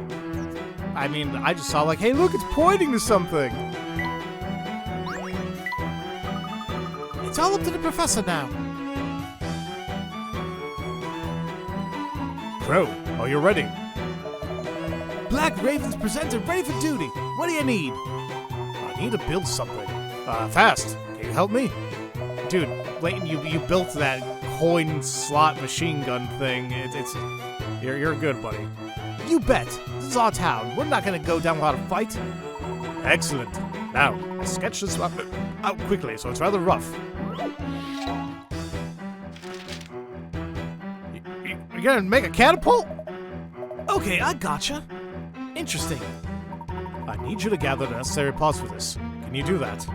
I mean, I just saw like, hey, look, it's pointing to something. It's all up to the professor now. Crow, are you ready? Black Ravens presented, ready for duty. What do you need? I need to build something. Fast. Can you help me? Dude, Layton, you built that coin slot machine gun thing. You're good, buddy. You bet. This is our town. We're not gonna go down without a fight. Excellent. Now, I sketch this out quickly, so it's rather rough. You gonna make a catapult? Okay, I gotcha. Interesting. I need you to gather the necessary parts for this. Can you do that?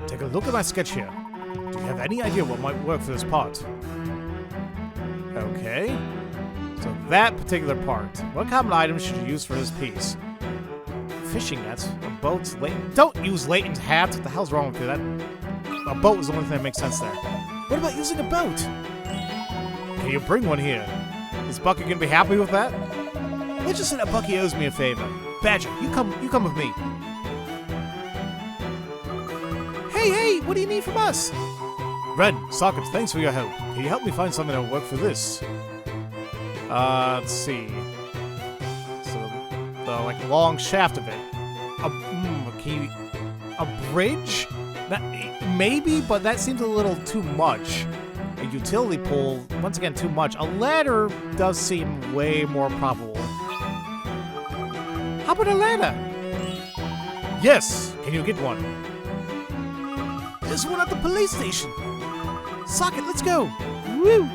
Take a look at my sketch here. Do you have any idea what might work for this part? Okay. So that particular part. What common items should you use for this piece? Fishing nets, a boat, Layton. Don't use Layton's hat. What the hell's wrong with you? A boat is the only thing that makes sense there. What about using a boat? Can you bring one here? Is Bucky gonna be happy with that? Let's just say that Bucky owes me a favor. Badger, you come with me. Hey, what do you need from us? Red, Sockets, thanks for your help. Can you help me find something that will work for this? Let's see. So, the like long shaft of it. A bridge? Maybe, but that seems a little too much. A utility pole, once again, too much. A ladder does seem way more probable. How about a ladder? Yes! Can you get one? There's one at the police station. Socket, let's go. Woo!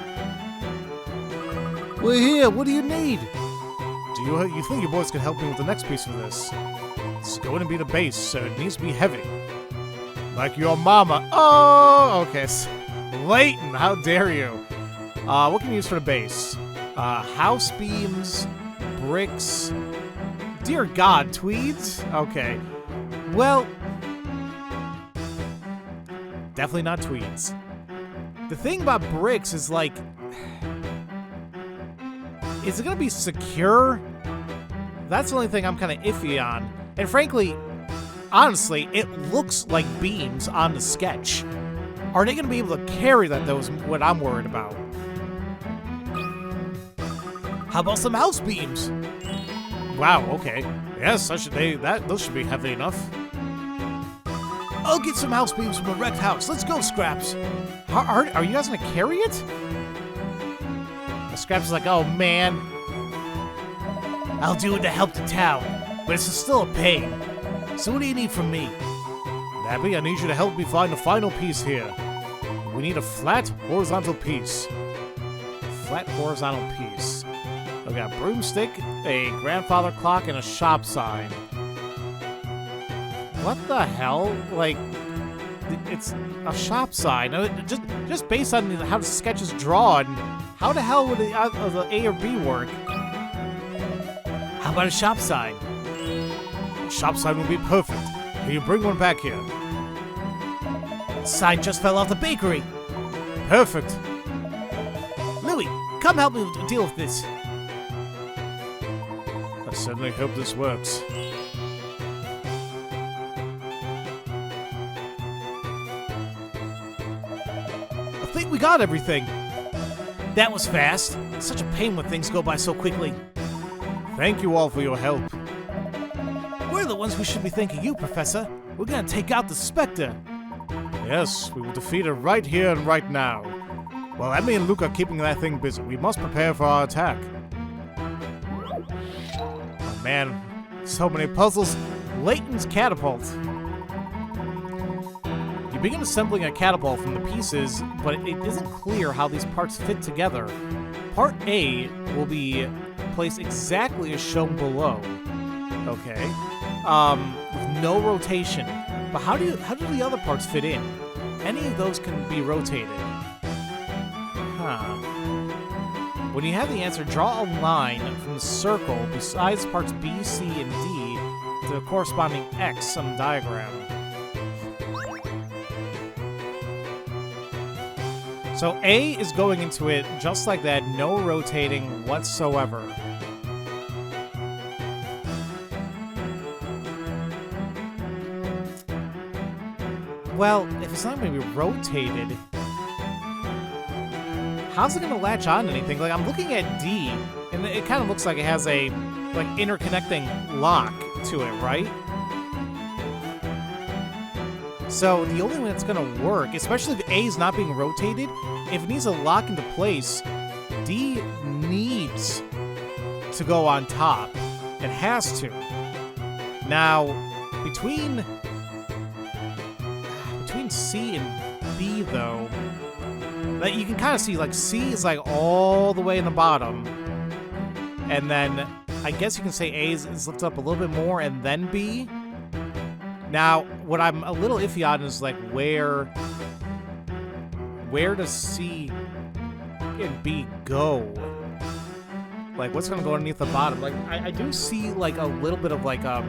We're here. What do you need? Do you think your boys can help me with the next piece of this? It's going to be the base, so it needs to be heavy. Like your mama. Oh, okay. Layton, how dare you? What can you use for the base? House beams, bricks. Dear God, tweeds? Okay. Well, definitely not tweeds. The thing about bricks is like, is it gonna be secure? That's the only thing I'm kind of iffy on. And frankly, honestly, it looks like beams on the sketch. Are they gonna be able to carry that? That was what I'm worried about. How about some house beams? Wow, okay. Yes, those should be heavy enough. I'll get some house beams from a wrecked house. Let's go, Scraps. Are you guys gonna carry it? The Scraps is like, oh man. I'll do it to help the town, but it's still a pain. So what do you need from me? Nabby, I need you to help me find the final piece here. We need a flat, horizontal piece. Flat, horizontal piece. We got a broomstick, a grandfather clock, and a shop sign. What the hell? Like, it's a shop sign. Just based on how the sketch is drawn, how the hell would the A or B work? How about a shop sign? A shop sign would be perfect. Can you bring one back here? The sign just fell off the bakery. Perfect. Louie, come help me deal with this. I certainly hope this works. I think we got everything. That was fast. It's such a pain when things go by so quickly. Thank you all for your help. We're the ones who should be thanking you, Professor. We're gonna take out the Specter. Yes, we will defeat it right here and right now. While Emmy and Luke are keeping that thing busy, we must prepare for our attack. Oh man, so many puzzles. Layton's catapult. You begin assembling a catapult from the pieces, but it isn't clear how these parts fit together. Part A will be placed exactly as shown below. Okay. With no rotation. But how do the other parts fit in? Any of those can be rotated. Huh. When you have the answer, draw a line from the circle besides parts B, C, and D to the corresponding X on the diagram. So A is going into it just like that, no rotating whatsoever. Well, if it's not going to be rotated, how's it going to latch on to anything? Like, I'm looking at D, and it kind of looks like it has a, like, interconnecting lock to it, right? So the only way it's going to work, especially if A is not being rotated, if it needs to lock into place, D needs to go on top. It has to. Now, between C and B, though, like, you can kind of see, like, C is, like, all the way in the bottom. And then, I guess you can say A is lifted up a little bit more, and then B. Now, what I'm a little iffy on is, like, where does C and B go? Like, what's gonna go underneath the bottom? Like, I do see, like, a little bit of, like, if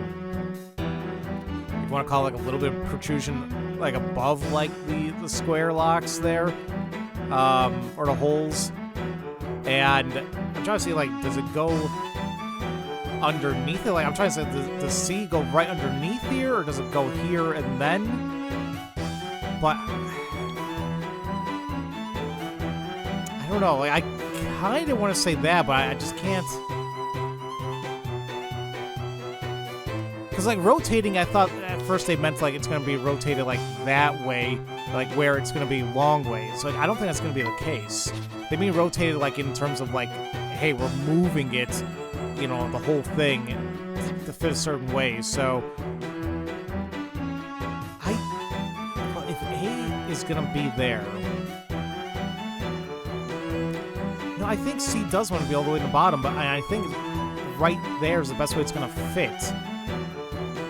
you want to call it, like, a little bit of protrusion, like, above, like, the square locks there, or the holes. And I'm trying to see, like, does it go underneath it? Like, I'm trying to say, does C go right underneath here, or does it go here and then? But I don't know. Like, I kind of want to say that, but I just can't. Because, like, rotating, I thought at first they meant, like, it's going to be rotated, like, that way, like, where it's going to be long ways. So, like, I don't think that's going to be the case. They mean rotated, like, in terms of, like, hey, we're moving it, you know, the whole thing to fit a certain way. So, well, if A is going to be there, no, I think C does want to be all the way in the bottom, but I think right there is the best way it's going to fit.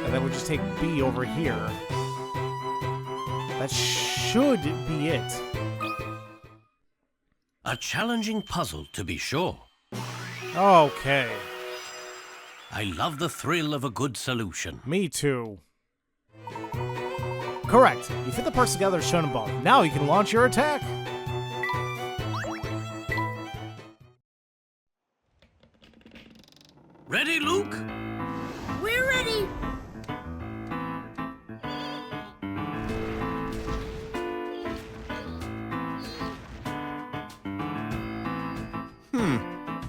And then we'll just take B over here. That should be it. A challenging puzzle, to be sure. Okay. I love the thrill of a good solution. Me too. Correct. You fit the parts together as shown above. Now you can launch your attack. Ready, Luke? We're ready.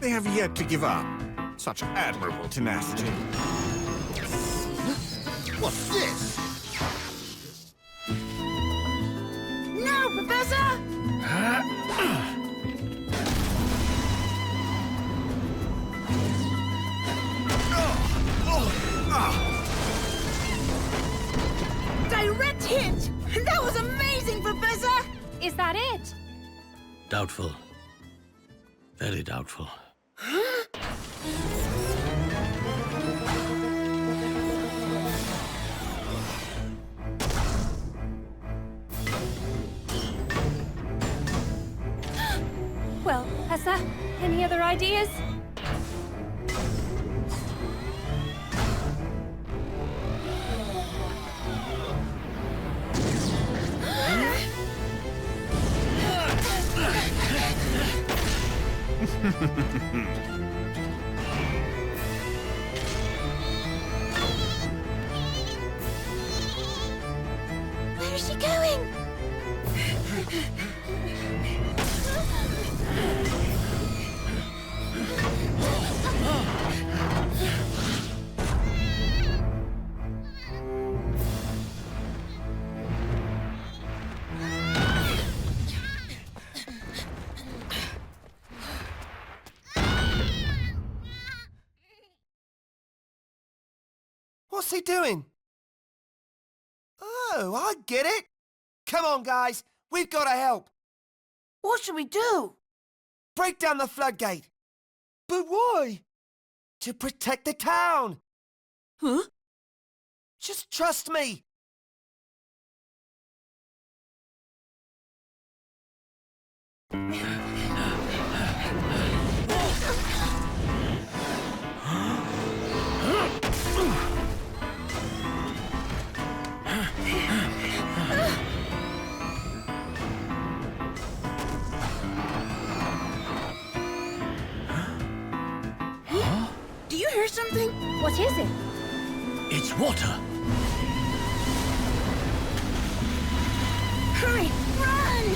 They have yet to give up. Such admirable tenacity. What's this? No, Professor! Direct hit! That was amazing, Professor! Is that it? Doubtful. Very doubtful. Well, Professor, any other ideas? Where is she going? What's he doing? Oh, I get it. Come on, guys. We've got to help. What should we do? Break down the floodgate. But why? To protect the town. Huh? Just trust me. Do you hear something? What is it? It's water. Hurry, run!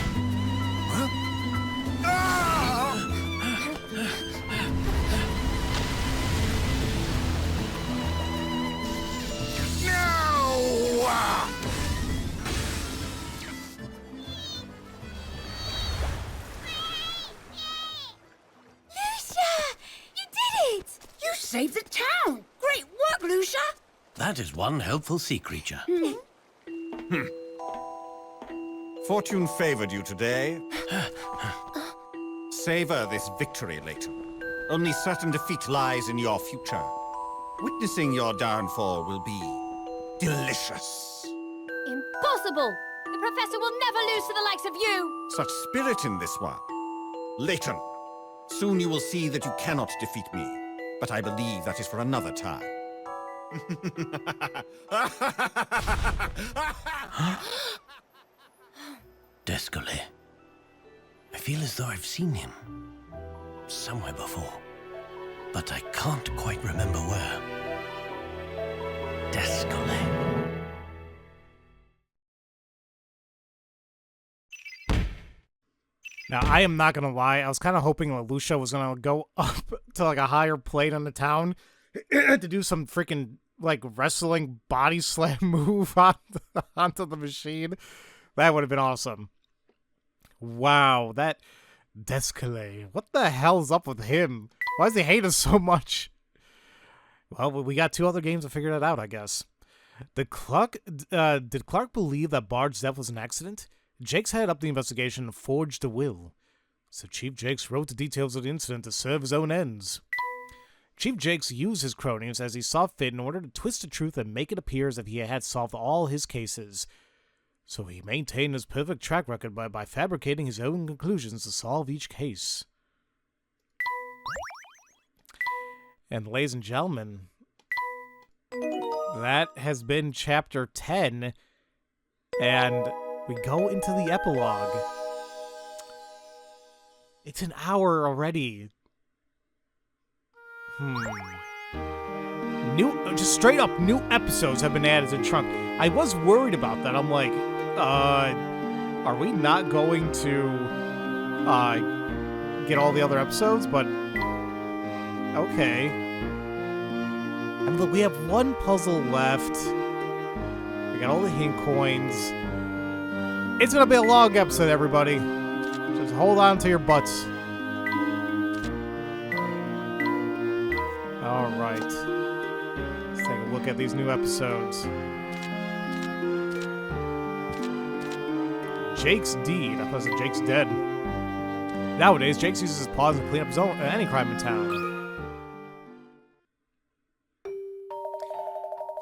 You saved the town! Great work, Lucia! That is one helpful sea creature. Fortune favored you today. Savor this victory, Layton. Only certain defeat lies in your future. Witnessing your downfall will be delicious. Impossible! The professor will never lose to the likes of you! Such spirit in this one. Layton, soon you will see that you cannot defeat me. But I believe that is for another time. Descole. I feel as though I've seen him somewhere before, but I can't quite remember where. Descole. Now, I am not gonna lie, I was kind of hoping that Lucia was gonna go up to, like, a higher plane on the town to do some freaking, like, wrestling body slam move onto the machine. That would have been awesome. Wow, that Descole. What the hell's up with him? Why does he hate us so much? Well, we got 2 other games to figure that out, I guess. Did Clark believe that Bard's death was an accident? Jakes headed up the investigation and forged a will. So Chief Jakes wrote the details of the incident to serve his own ends. Chief Jakes used his cronies as he saw fit in order to twist the truth and make it appear as if he had solved all his cases. So he maintained his perfect track record by fabricating his own conclusions to solve each case. And ladies and gentlemen, that has been Chapter 10, and we go into the epilogue. It's an hour already. Just straight up new episodes have been added to the trunk. I was worried about that. I'm like, are we not going to get all the other episodes? But okay. And look, we have 1 puzzle left. We got all the hint coins. It's gonna be a long episode, everybody. Just hold on to your butts. Alright. Let's take a look at these new episodes. Jake's deed. I thought it was Jake's dead. Nowadays, Jakes uses his paws to clean up his own any crime in town.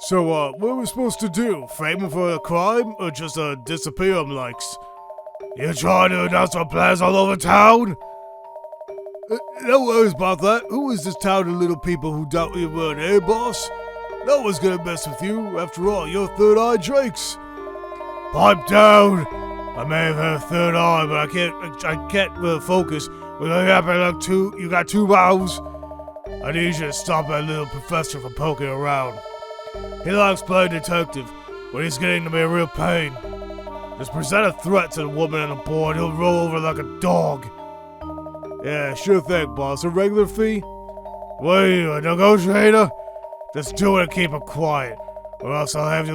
So, what are we supposed to do? Frame him for a crime, or just disappear him likes? You trying to announce our plans all over town? No worries about that. Who is this town of little people who doubt your word, eh, boss? No one's gonna mess with you. After all, you're Third-Eye Jakes. Pipe down. I may have had a third eye, but I can't really focus. You got 2 mouths. I need you to stop that little professor from poking around. He likes playing detective, but he's getting to be a real pain. Just present a threat to the woman and the boy, and he'll roll over like a dog. Yeah, sure thing, boss. A regular fee? What are you, a negotiator? Just do it and keep it quiet, or else I'll have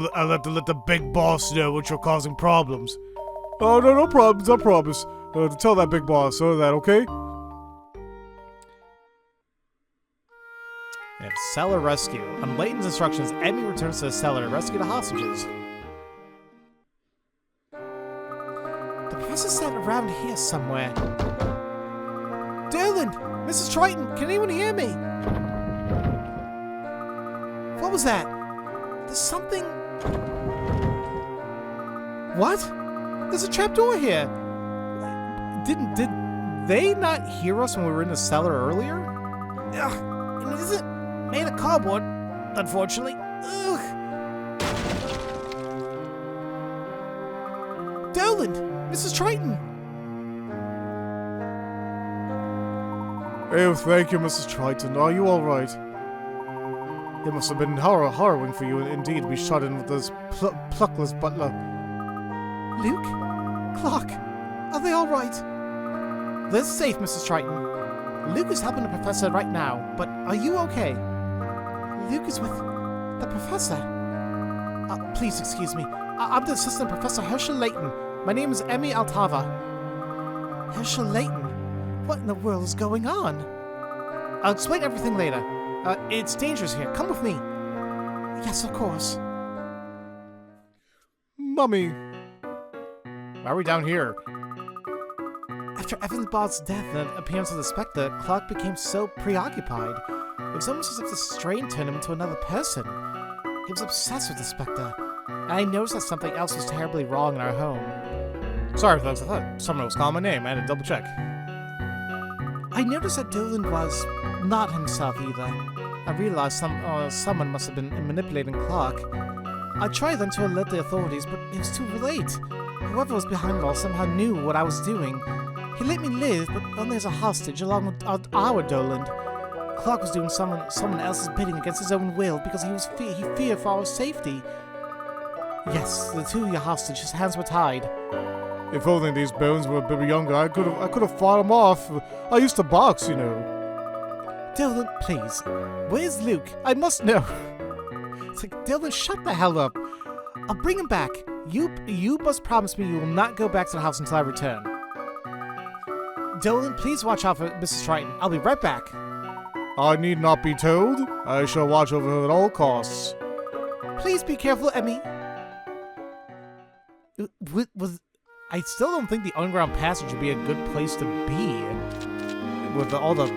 to let the big boss know what you're causing problems. Oh, no problems, I promise. Tell that big boss that, okay? And cellar rescue. On Layton's instructions, Emmy returns to the cellar to rescue the hostages. The professor's sat around here somewhere. Dylan! Mrs. Triton, can anyone hear me? What was that? There's something... What? There's a trapdoor here! Did they not hear us when we were in the cellar earlier? Ugh, it isn't made of cardboard, unfortunately. Ugh. Doland! Mrs. Triton! Oh, thank you, Mrs. Triton. Are you all right? It must have been harrowing for you, indeed, to be shut in with this pluckless butler. Luke? Clark? Are they all right? They're safe, Mrs. Triton. Luke is helping the professor right now, but are you okay? Luke is with the professor. Please excuse me. I'm the assistant Professor Herschel Layton. My name is Emmy Altava. Herschel Layton? What in the world is going on? I'll explain everything later. It's dangerous here. Come with me. Yes, of course. Mummy. Why are we down here? After Evan Bard's death and the appearance of the Specter, Clark became so preoccupied. It was almost as if the strain turned him into another person. He was obsessed with the Specter. And I noticed that something else was terribly wrong in our home. Sorry, folks. I thought someone was calling my name. I had to double check. I noticed that Doland was not himself either. I realized someone must have been manipulating Clark. I tried then to alert the authorities, but it was too late. Whoever was behind it all somehow knew what I was doing. He let me live, but only as a hostage, along with our Doland. Clark was doing someone else's bidding against his own will because he feared for our safety. Yes, the two of your hostage, his hands were tied. If only these bones were a bit younger, I could have fought them off. I used to box, you know. Doland, please. Where's Luke? I must know. It's like, Doland, shut the hell up. I'll bring him back. You must promise me you will not go back to the house until I return. Doland, please watch out for Mrs. Triton. I'll be right back. I need not be told. I shall watch over her at all costs. Please be careful, Emmy. I still don't think the underground passage would be a good place to be with all the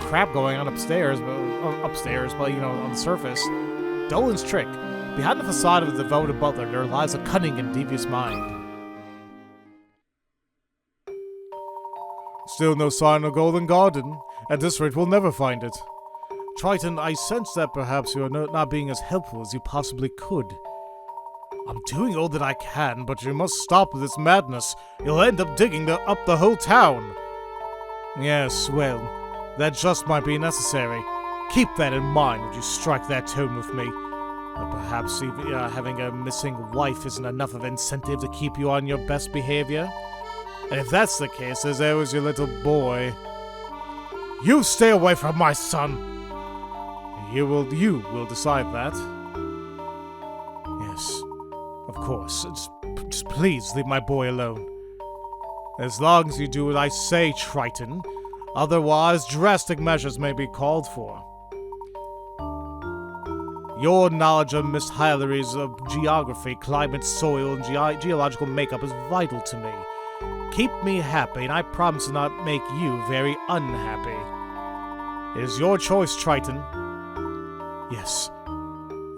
crap going on upstairs, but you know, on the surface. Dolan's trick. Behind the facade of the devoted butler, there lies a cunning and devious mind. Still no sign of Golden Garden. At this rate, we'll never find it. Triton, I sense that perhaps you are not being as helpful as you possibly could. I'm doing all that I can, but you must stop this madness. You'll end up digging up the whole town. Yes, well, that just might be necessary. Keep that in mind when you strike that tone with me. Or perhaps even, having a missing wife isn't enough of incentive to keep you on your best behavior. And if that's the case, as there was your little boy. You stay away from my son! You will decide that. Yes, of course. Just please leave my boy alone. As long as you do what I say, Triton. Otherwise, drastic measures may be called for. Your knowledge of Misthallery's geography, climate, soil, and geological makeup is vital to me. Keep me happy, and I promise to not make you very unhappy. It is your choice, Triton. Yes.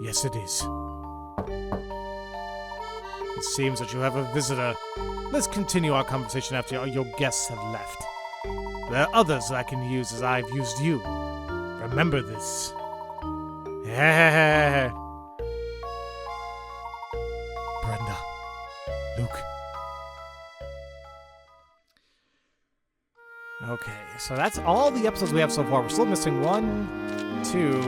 Yes, it is. It seems that you have a visitor. Let's continue our conversation after your guests have left. There are others that I can use as I've used you. Remember this. Brenda. Luke. Okay, so that's all the episodes we have so far. We're still missing 1, 2,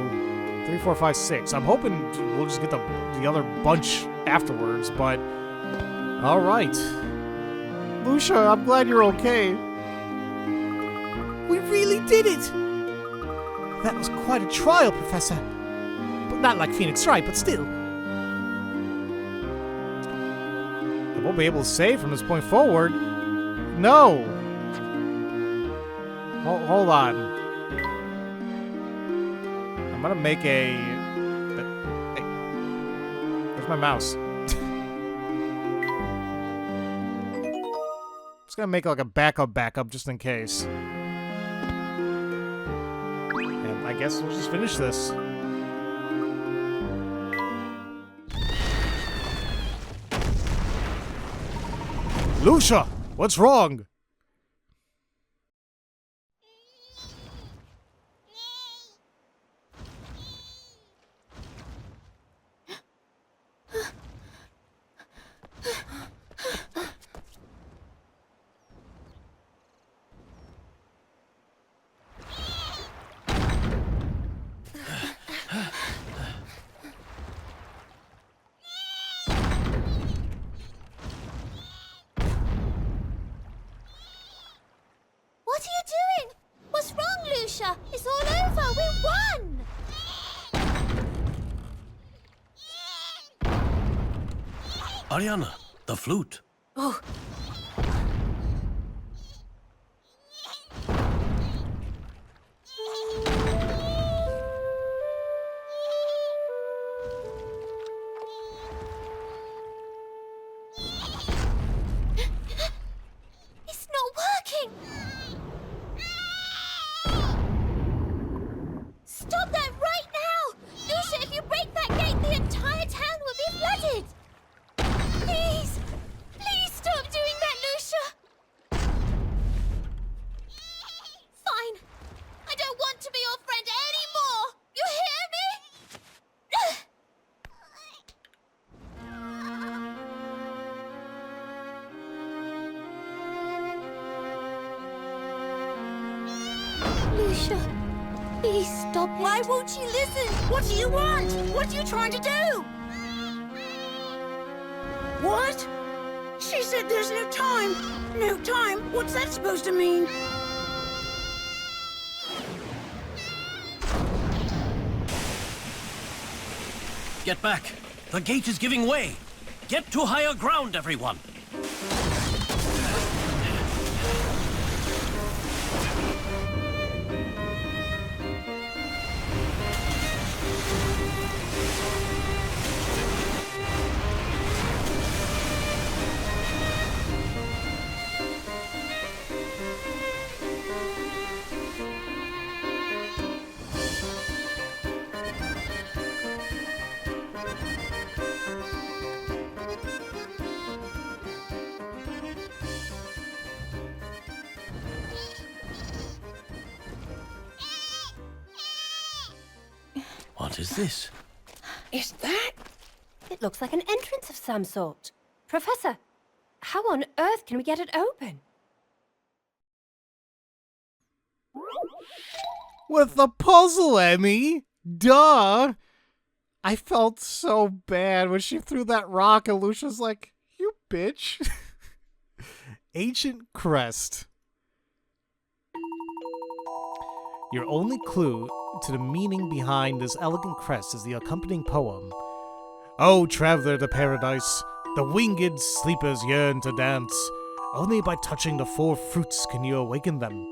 3, 4, 5, 6. I'm hoping we'll just get the other bunch afterwards, but... Alright. Lucia, I'm glad you're okay. We really did it! That was quite a trial, Professor. But not like Phoenix Wright, but still. I won't be able to save from this point forward. No! Hold on. I'm gonna make a... Hey, where's my mouse? Just gonna make like a backup just in case. And I guess we'll just finish this. Lucia, what's wrong? What are you doing? What's wrong, Lucia? It's all over. We won! Ariana, the flute. Oh, It's not working! Stop that right now! Lucia, if you break that gate, the entire town will be flooded! Please! Please stop doing that, Lucia! Fine. I don't want to be your friend anymore! You hear me? Lucia, please stop it. why won't she listen? What do you want? What are you trying to do? What? She said there's no time. No time? What's that supposed to mean? Get back. The gate is giving way. Get to higher ground, everyone. What is this? Is that? It looks like an entrance of some sort. Professor, how on earth can we get it open? With the puzzle, Emmy! Duh! I felt so bad when she threw that rock and Lucia's like, you bitch. Ancient crest. Your only clue to the meaning behind this elegant crest is the accompanying poem. O traveler to paradise, the winged sleepers yearn to dance. Only by touching the four fruits can you awaken them.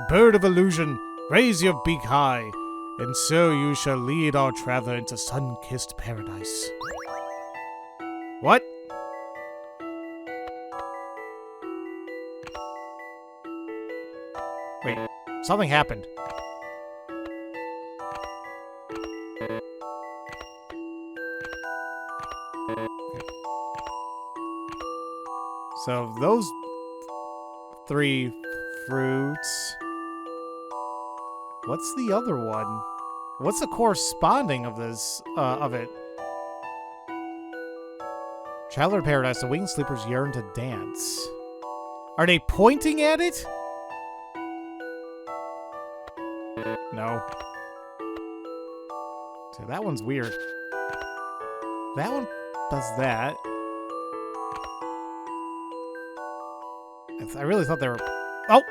Bird of illusion, raise your beak high, and so you shall lead our traveler into sun-kissed paradise. What? Wait, something happened. So those three fruits. What's the other one? What's the corresponding of this of it? Traveler Paradise, the winged sleepers yearn to dance. Are they pointing at it? No. So that one's weird. That one does that. I really thought they were... Oh!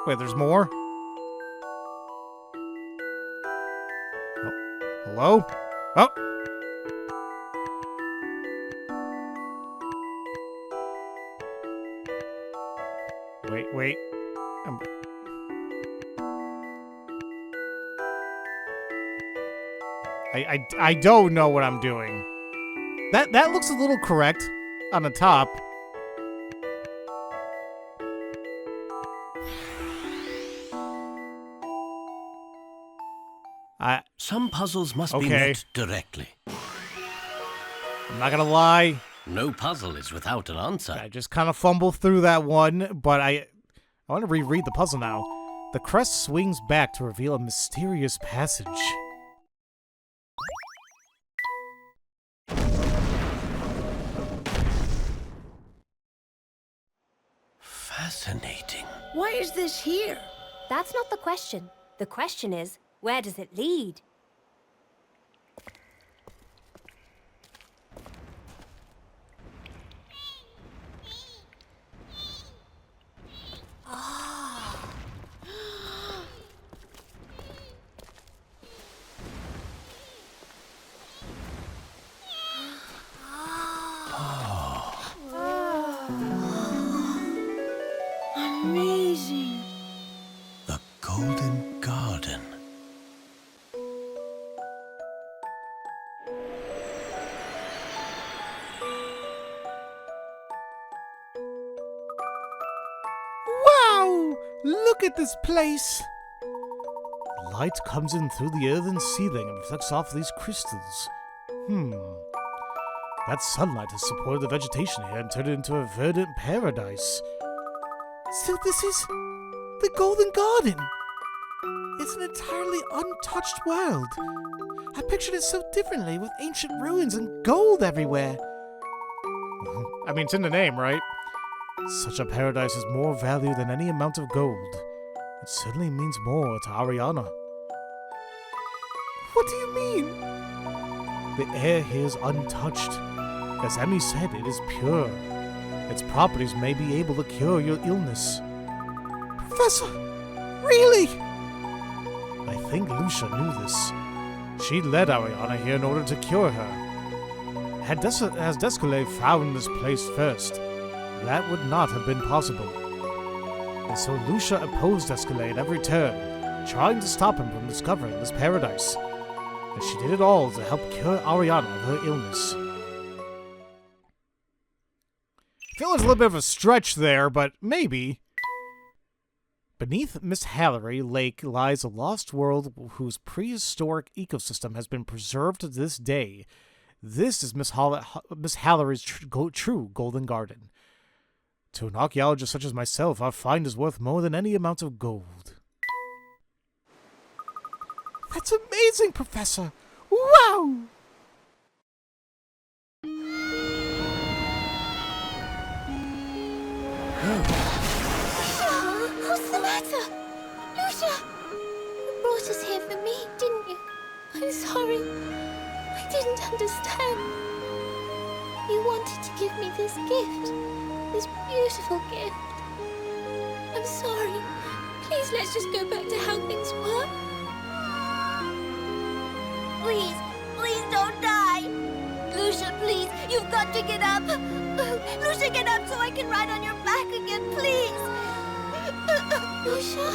Wait, there's more? Oh. Hello? Oh! Wait. I don't know what I'm doing. That looks a little correct on the top. Some puzzles must be Okay. met directly. I'm not gonna lie. No puzzle is without an answer. I just kind of fumbled through that one, but I want to reread the puzzle now. The crest swings back to reveal a mysterious passage. Fascinating. Why is this here? That's not the question. The question is, where does it lead? Amazing. The Golden Garden. Wow! Look at this place! Light comes in through the earthen ceiling and reflects off these crystals. That sunlight has supported the vegetation here and turned it into a verdant paradise. So this is the Golden Garden! It's an entirely untouched world. I pictured it so differently, with ancient ruins and gold everywhere. I mean, it's in the name, right? Such a paradise is more value than any amount of gold. It certainly means more to Ariana. What do you mean? The air here is untouched. As Emmy said, it is pure. Its properties may be able to cure your illness. Professor! Really? I think Lucia knew this. She led Ariana here in order to cure her. Had Descole found this place first, that would not have been possible. And so Lucia opposed Descole at every turn, trying to stop him from discovering this paradise. And she did it all to help cure Ariana of her illness. I feel there's a little bit of a stretch there, but maybe. Beneath Misthallery Lake lies a lost world whose prehistoric ecosystem has been preserved to this day. This is Misthallery's true Golden Garden. To an archaeologist such as myself, our find is worth more than any amount of gold. That's amazing, Professor! Wow! What's the matter? Lucia! You brought us here for me, didn't you? I'm sorry. I didn't understand. You wanted to give me this gift. This beautiful gift. I'm sorry. Please, let's just go back to how things were. Please, please don't die. Lucia, please, you've got to get up. Lucia, get up so I can ride on your back again, please. Lucia.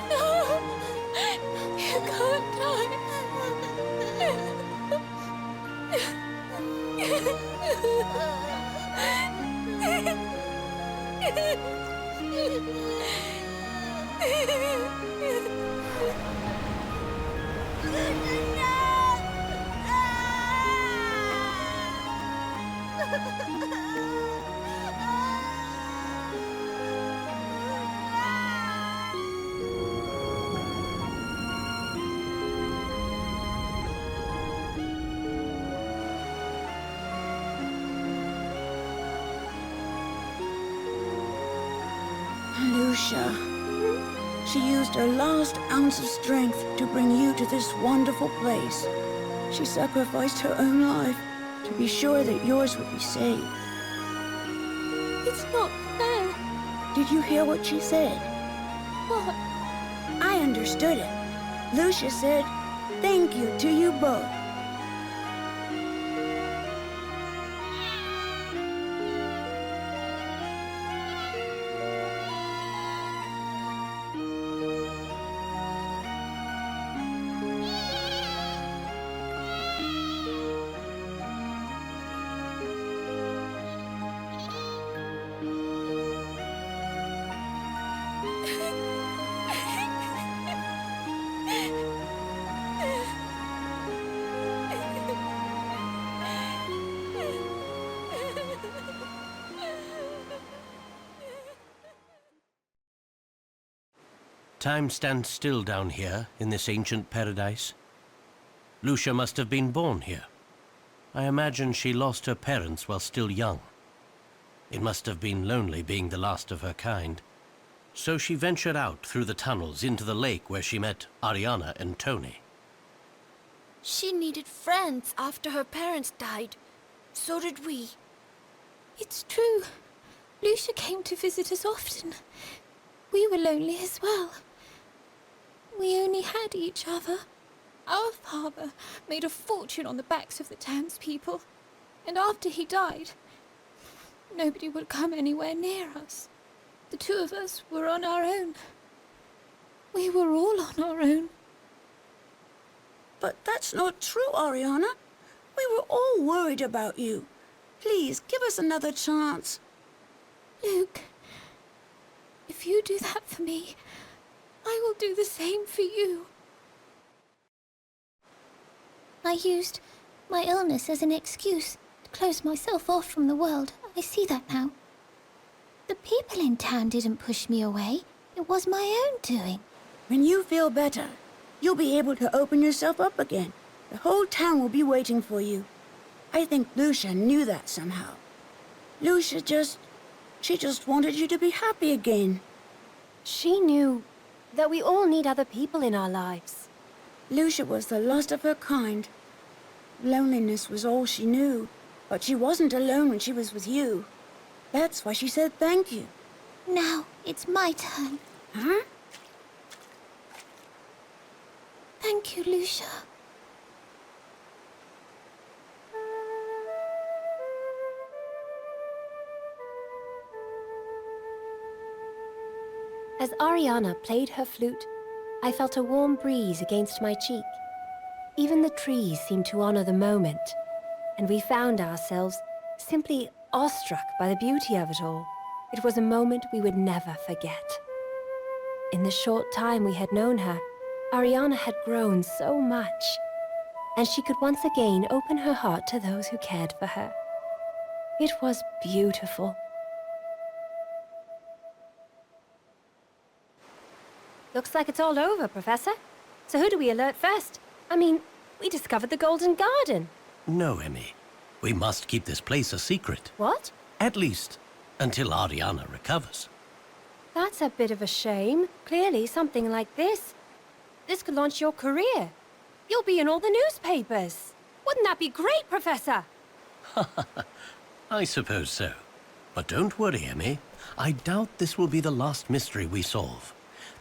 No. You can't die. Lucia. She used her last ounce of strength to bring you to this wonderful place. She sacrificed her own life to be sure that yours would be saved. It's not fair. Did you hear what she said? What? I understood it. Lucia said, "Thank you to you both." Time stands still down here in this ancient paradise. Lucia must have been born here. I imagine she lost her parents while still young. It must have been lonely being the last of her kind. So she ventured out through the tunnels into the lake where she met Ariana and Tony. She needed friends after her parents died. So did we. It's true. Lucia came to visit us often. We were lonely as well. We only had each other. Our father made a fortune on the backs of the townspeople. And after he died, nobody would come anywhere near us. The two of us were on our own. We were all on our own. But that's not true, Ariana. We were all worried about you. Please, give us another chance. Luke, if you do that for me, I will do the same for you. I used my illness as an excuse to close myself off from the world. I see that now. The people in town didn't push me away. It was my own doing. When you feel better, you'll be able to open yourself up again. The whole town will be waiting for you. I think Lucia knew that somehow. Lucia she just wanted you to be happy again. She knew that we all need other people in our lives. Lucia was the last of her kind. Loneliness was all she knew, but she wasn't alone when she was with you. That's why she said thank you. Now it's my turn. Huh? Thank you, Lucia. As Ariana played her flute, I felt a warm breeze against my cheek. Even the trees seemed to honor the moment, and we found ourselves simply awestruck by the beauty of it all. It was a moment we would never forget. In the short time we had known her, Ariana had grown so much, and she could once again open her heart to those who cared for her. It was beautiful. Looks like it's all over, Professor. So who do we alert first? I mean, we discovered the Golden Garden. No, Emmy. We must keep this place a secret. What? At least until Ariana recovers. That's a bit of a shame. Clearly, something like this could launch your career. You'll be in all the newspapers. Wouldn't that be great, Professor? I suppose so. But don't worry, Emmy. I doubt this will be the last mystery we solve.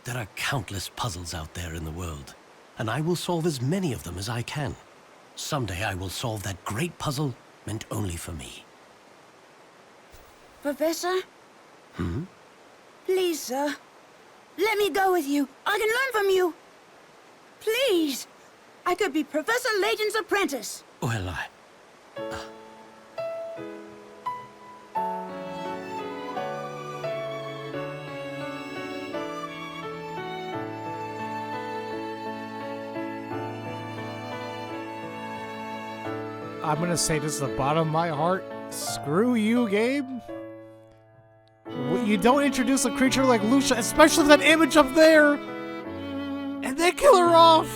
There are countless puzzles out there in the world, and I will solve as many of them as I can. Someday I will solve that great puzzle meant only for me. Professor? Please, sir. Let me go with you. I can learn from you. Please. I could be Professor Layton's apprentice. Well, I'm gonna say this at the bottom of my heart. Screw you, game. You don't introduce a creature like Lucia, especially that image up there, and then kill her off.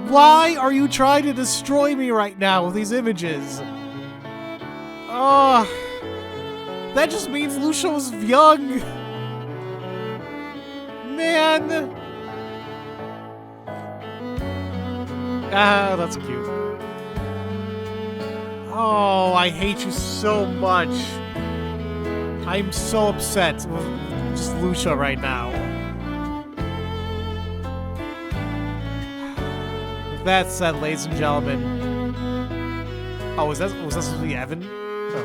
Why are you trying to destroy me right now with these images? Oh, that just means Lucia was young. Man. Ah, that's cute. Oh, I hate you so much. I'm so upset with just Lucia right now. With that said, ladies and gentlemen. Oh, was that supposed to be Evan? Oh.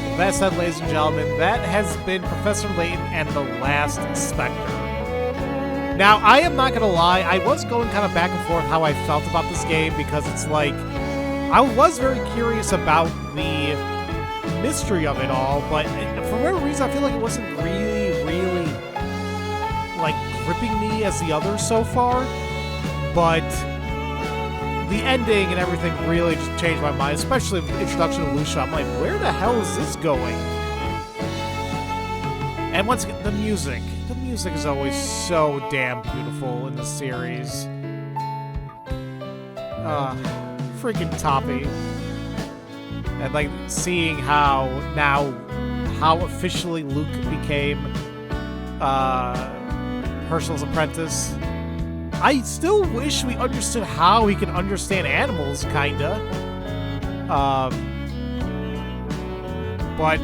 With that said, ladies and gentlemen, that has been Professor Layton and the Last Specter. Now, I am not gonna lie, I was going kind of back and forth how I felt about this game because it's like, I was very curious about the mystery of it all, but for whatever reason, I feel like it wasn't really, like, gripping me as the others so far. But the ending and everything really just changed my mind, especially the introduction of Lucia. I'm like, where the hell is this going? And once again, the music. The music is always so damn beautiful in the series. Freaking toppy. And like seeing how officially Luke became Herschel's apprentice. I still wish we understood how he can understand animals, kinda. But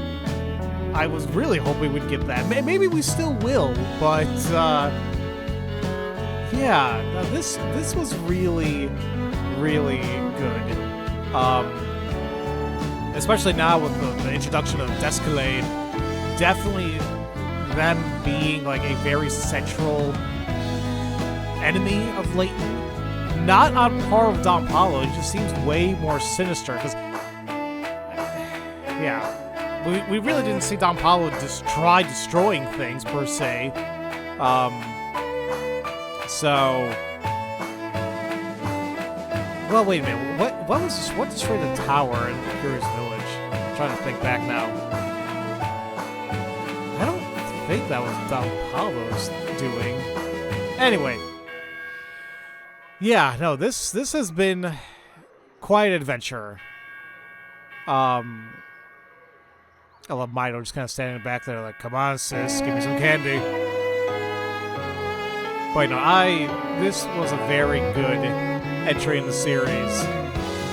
I was really hoping we'd get that. Maybe we still will, but yeah, this was really, really good. Especially now with the introduction of Descalade, definitely them being like a very central enemy of Layton. Not on par with Don Paulo, he just seems way more sinister, because yeah, we really didn't see Don Paulo just try destroying things per se. Well, wait a minute. What destroyed the tower in Curious Village? I'm trying to think back now. I don't think that was Don Paulo's doing. Anyway. Yeah, no, this has been quite an adventure. I love Mito just kind of standing back there like, come on, sis, give me some candy. But no, this was a very good entry in the series.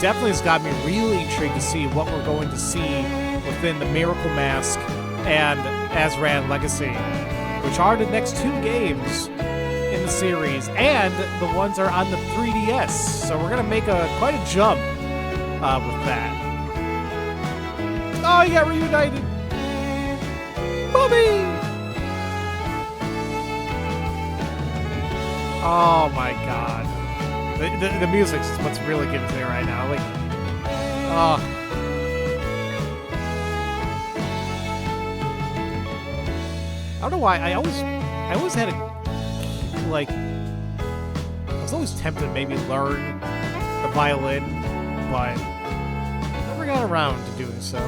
Definitely has got me really intrigued to see what we're going to see within the Miracle Mask and Azran Legacy, which are the next 2 games in the series, and the ones are on the 3DS. So we're gonna make quite a jump with that. Oh, you got reunited, Bobby! Oh my god. The music is what's really getting to me right now. Like, oh. I don't know why. I always had I was always tempted to maybe learn the violin, but never got around to doing so.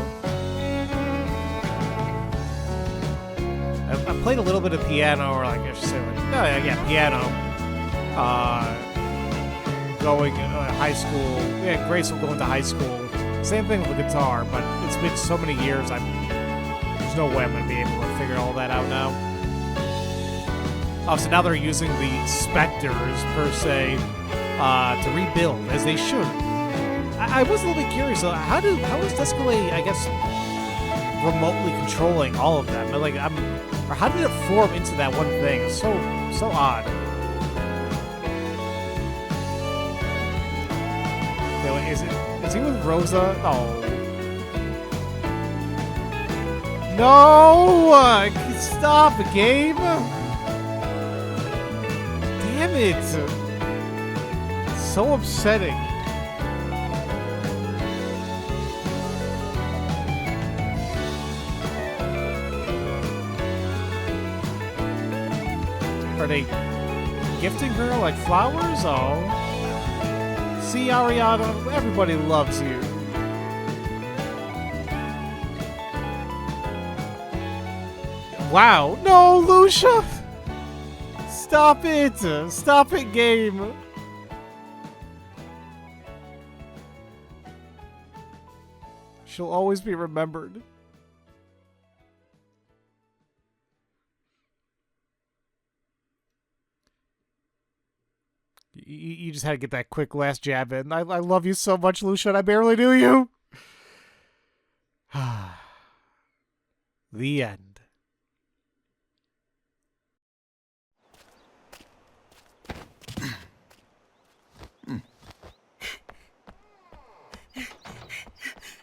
I played a little bit of piano, or like I should say, piano. Going high school. Yeah, Grace will go into high school. Same thing with the guitar, but it's been so many years. There's no way I'm going to be able to figure all that out now. Oh, so now they're using the Specters, per se, to rebuild, as they should. I was a little bit curious, how is Descalade, I guess, remotely controlling all of them? Or how did it form into that one thing? It's so odd. Is he with Rosa? Oh. No! Stop the game! Damn it! It's so upsetting. Are they gifting her like flowers? Oh. See, Ariana, everybody loves you. Wow. No, Lucia! Stop it! Stop it, game! She'll always be remembered. You just had to get that quick last jab in. I love you so much, Lucian. I barely knew you. The end.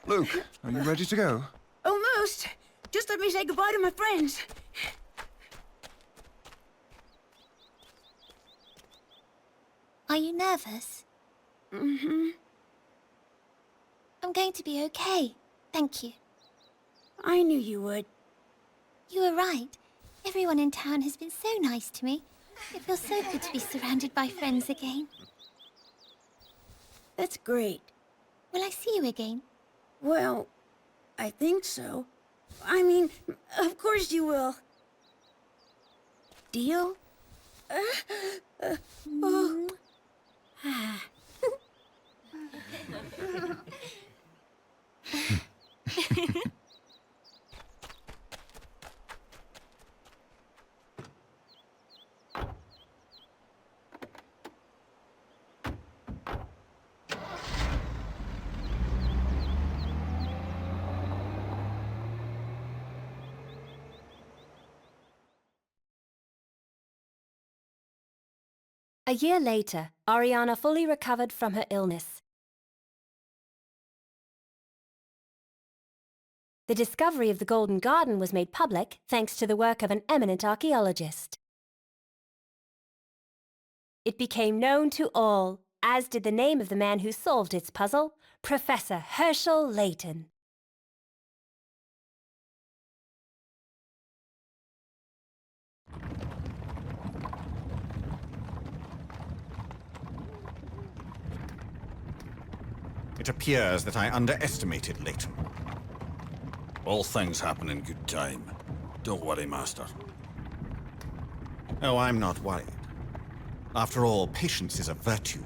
Luke, are you ready to go? Almost. Just let me say goodbye to my friends. Are you nervous? Mm-hmm. I'm going to be okay. Thank you. I knew you would. You were right. Everyone in town has been so nice to me. It feels so good to be surrounded by friends again. That's great. Will I see you again? Well, I think so. I mean, of course you will. Deal? Oh. A year later, Ariana fully recovered from her illness. The discovery of the Golden Garden was made public thanks to the work of an eminent archaeologist. It became known to all, as did the name of the man who solved its puzzle, Professor Herschel Layton. It appears that I underestimated Layton. All things happen in good time. Don't worry, Master. Oh, I'm not worried. After all, patience is a virtue.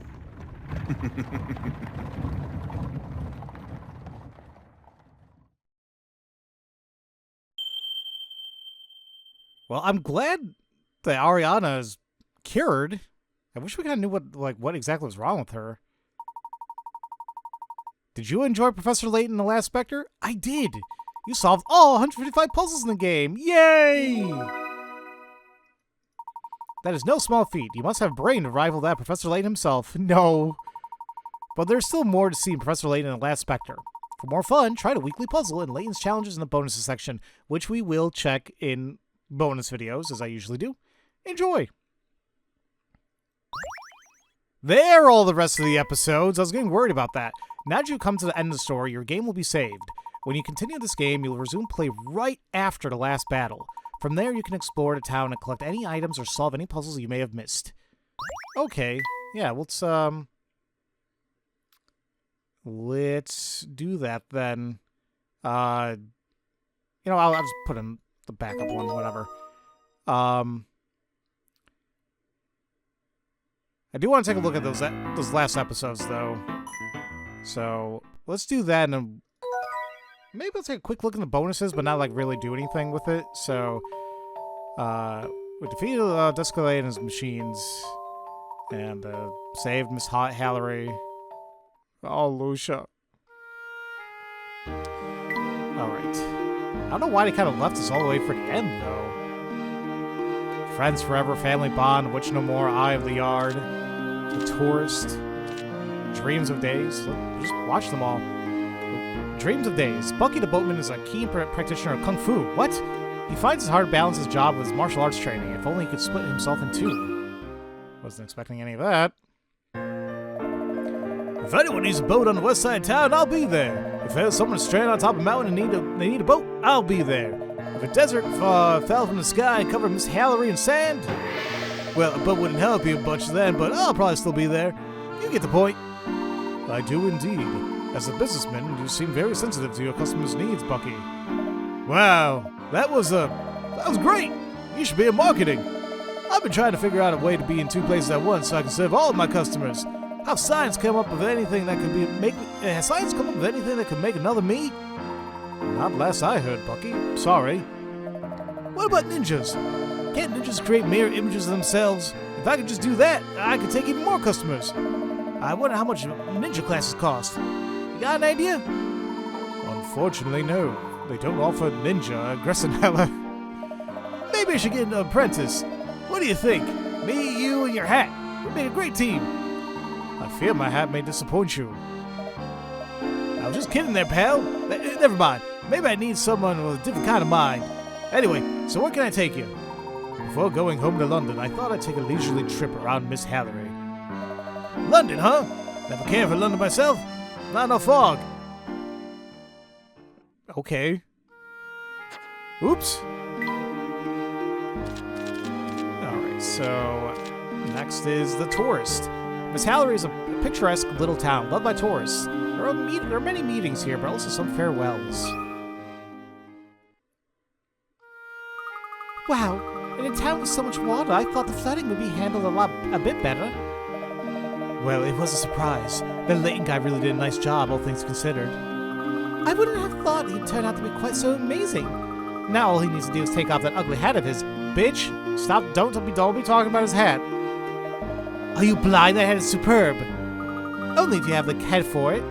Well, I'm glad that Ariana is cured. I wish we kind of knew what exactly was wrong with her. Did you enjoy Professor Layton in the last Specter? I did. You solved all 155 puzzles in the game. Yay! That is no small feat. You must have a brain to rival that Professor Layton himself. No. But there's still more to see in Professor Layton in the last Specter. For more fun, try the weekly puzzle and Layton's challenges in the bonuses section, which we will check in bonus videos, as I usually do. Enjoy! There are all the rest of the episodes. I was getting worried about that. Now that you come to the end of the story, your game will be saved. When you continue this game, you'll resume play right after the last battle. From there, you can explore the town and collect any items or solve any puzzles you may have missed. Okay, yeah, let's do that then. I'll just put in the backup one, whatever. I do want to take a look at those last episodes, though. So, let's do that, and maybe I'll take a quick look at the bonuses, but not, really do anything with it. So, we defeated Misthallery and his machines, and saved Misthallery. Oh, Lucia. Alright. I don't know why they kind of left us all the way for the end, though. Friends forever, family bond, witch no more, eye of the yard, the tourist, dreams of days. Just watch them all. Dreams of days. Bucky the boatman is a keen practitioner of kung fu. What? He finds it hard to balance his job with his martial arts training. If only he could split himself in two. Wasn't expecting any of that. If anyone needs a boat on the west side of town, I'll be there. If there's someone stranded on top of a mountain and they need a boat, I'll be there. If a desert fell from the sky and covered Misthallery in sand, well, a boat wouldn't help you much then, but I'll probably still be there. You get the point. I do indeed. As a businessman, you seem very sensitive to your customers' needs, Bucky. Wow, that was great. You should be in marketing. I've been trying to figure out a way to be in two places at once so I can serve all of my customers. Have science come up with anything that could has science come up with anything that could make another me? Not last I heard, Bucky. Sorry. What about ninjas? Can't ninjas create mirror images of themselves? If I could just do that, I could take even more customers. I wonder how much ninja classes cost. You got an idea? Unfortunately, no. They don't offer ninja Gressinella. Maybe I should get an apprentice. What do you think? Me, you, and your hat. We make a great team. I fear my hat may disappoint you. I was just kidding there, pal. Never mind. Maybe I need someone with a different kind of mind. Anyway, so where can I take you? Before going home to London, I thought I'd take a leisurely trip around Misthallery. London, huh? Never cared for London myself. Not enough fog. Okay. Oops. Alright, so next is the tourist. Misthallery is a picturesque little town loved by tourists. There are many meetings here, but also some farewells. Wow, And in town with so much water, I thought the flooding would be handled a bit better. Well, it was a surprise. The Layton guy really did a nice job, all things considered. I wouldn't have thought he'd turn out to be quite so amazing. Now all he needs to do is take off that ugly hat of his. Bitch, stop, don't be talking about his hat. Are you blind? That hat is superb. Only if you have the head for it.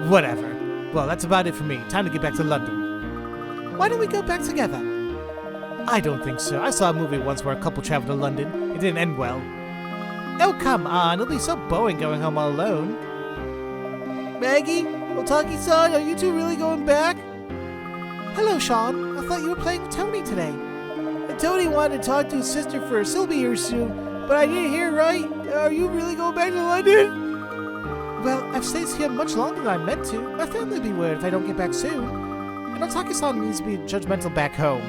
Whatever. Well, that's about it for me. Time to get back to London. Why don't we go back together? I don't think so. I saw a movie once where a couple traveled to London. It didn't end well. Oh, come on. It'll be so boring going home all alone. Maggie? Otaki-san, are you two really going back? Hello, Sean. I thought you were playing with Tony today. Tony wanted to talk to his sister first. He'll be here soon. But I didn't hear right. Are you really going back to London? Well, I've stayed here much longer than I meant to. My family will be worried if I don't get back soon. And Otaki-san needs to be judgmental back home.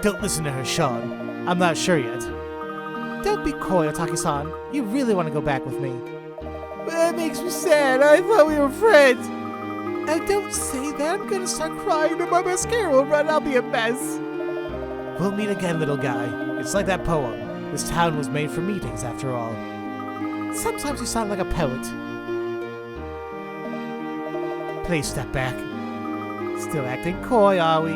Don't listen to her, Sean. I'm not sure yet. Don't be coy, Otaki-san. You really want to go back with me. That makes me sad. I thought we were friends. Oh, don't say that. I'm gonna start crying and my mascara will run. I'll be a mess. We'll meet again, little guy. It's like that poem. This town was made for meetings, after all. Sometimes you sound like a poet. Please step back. Still acting coy, are we?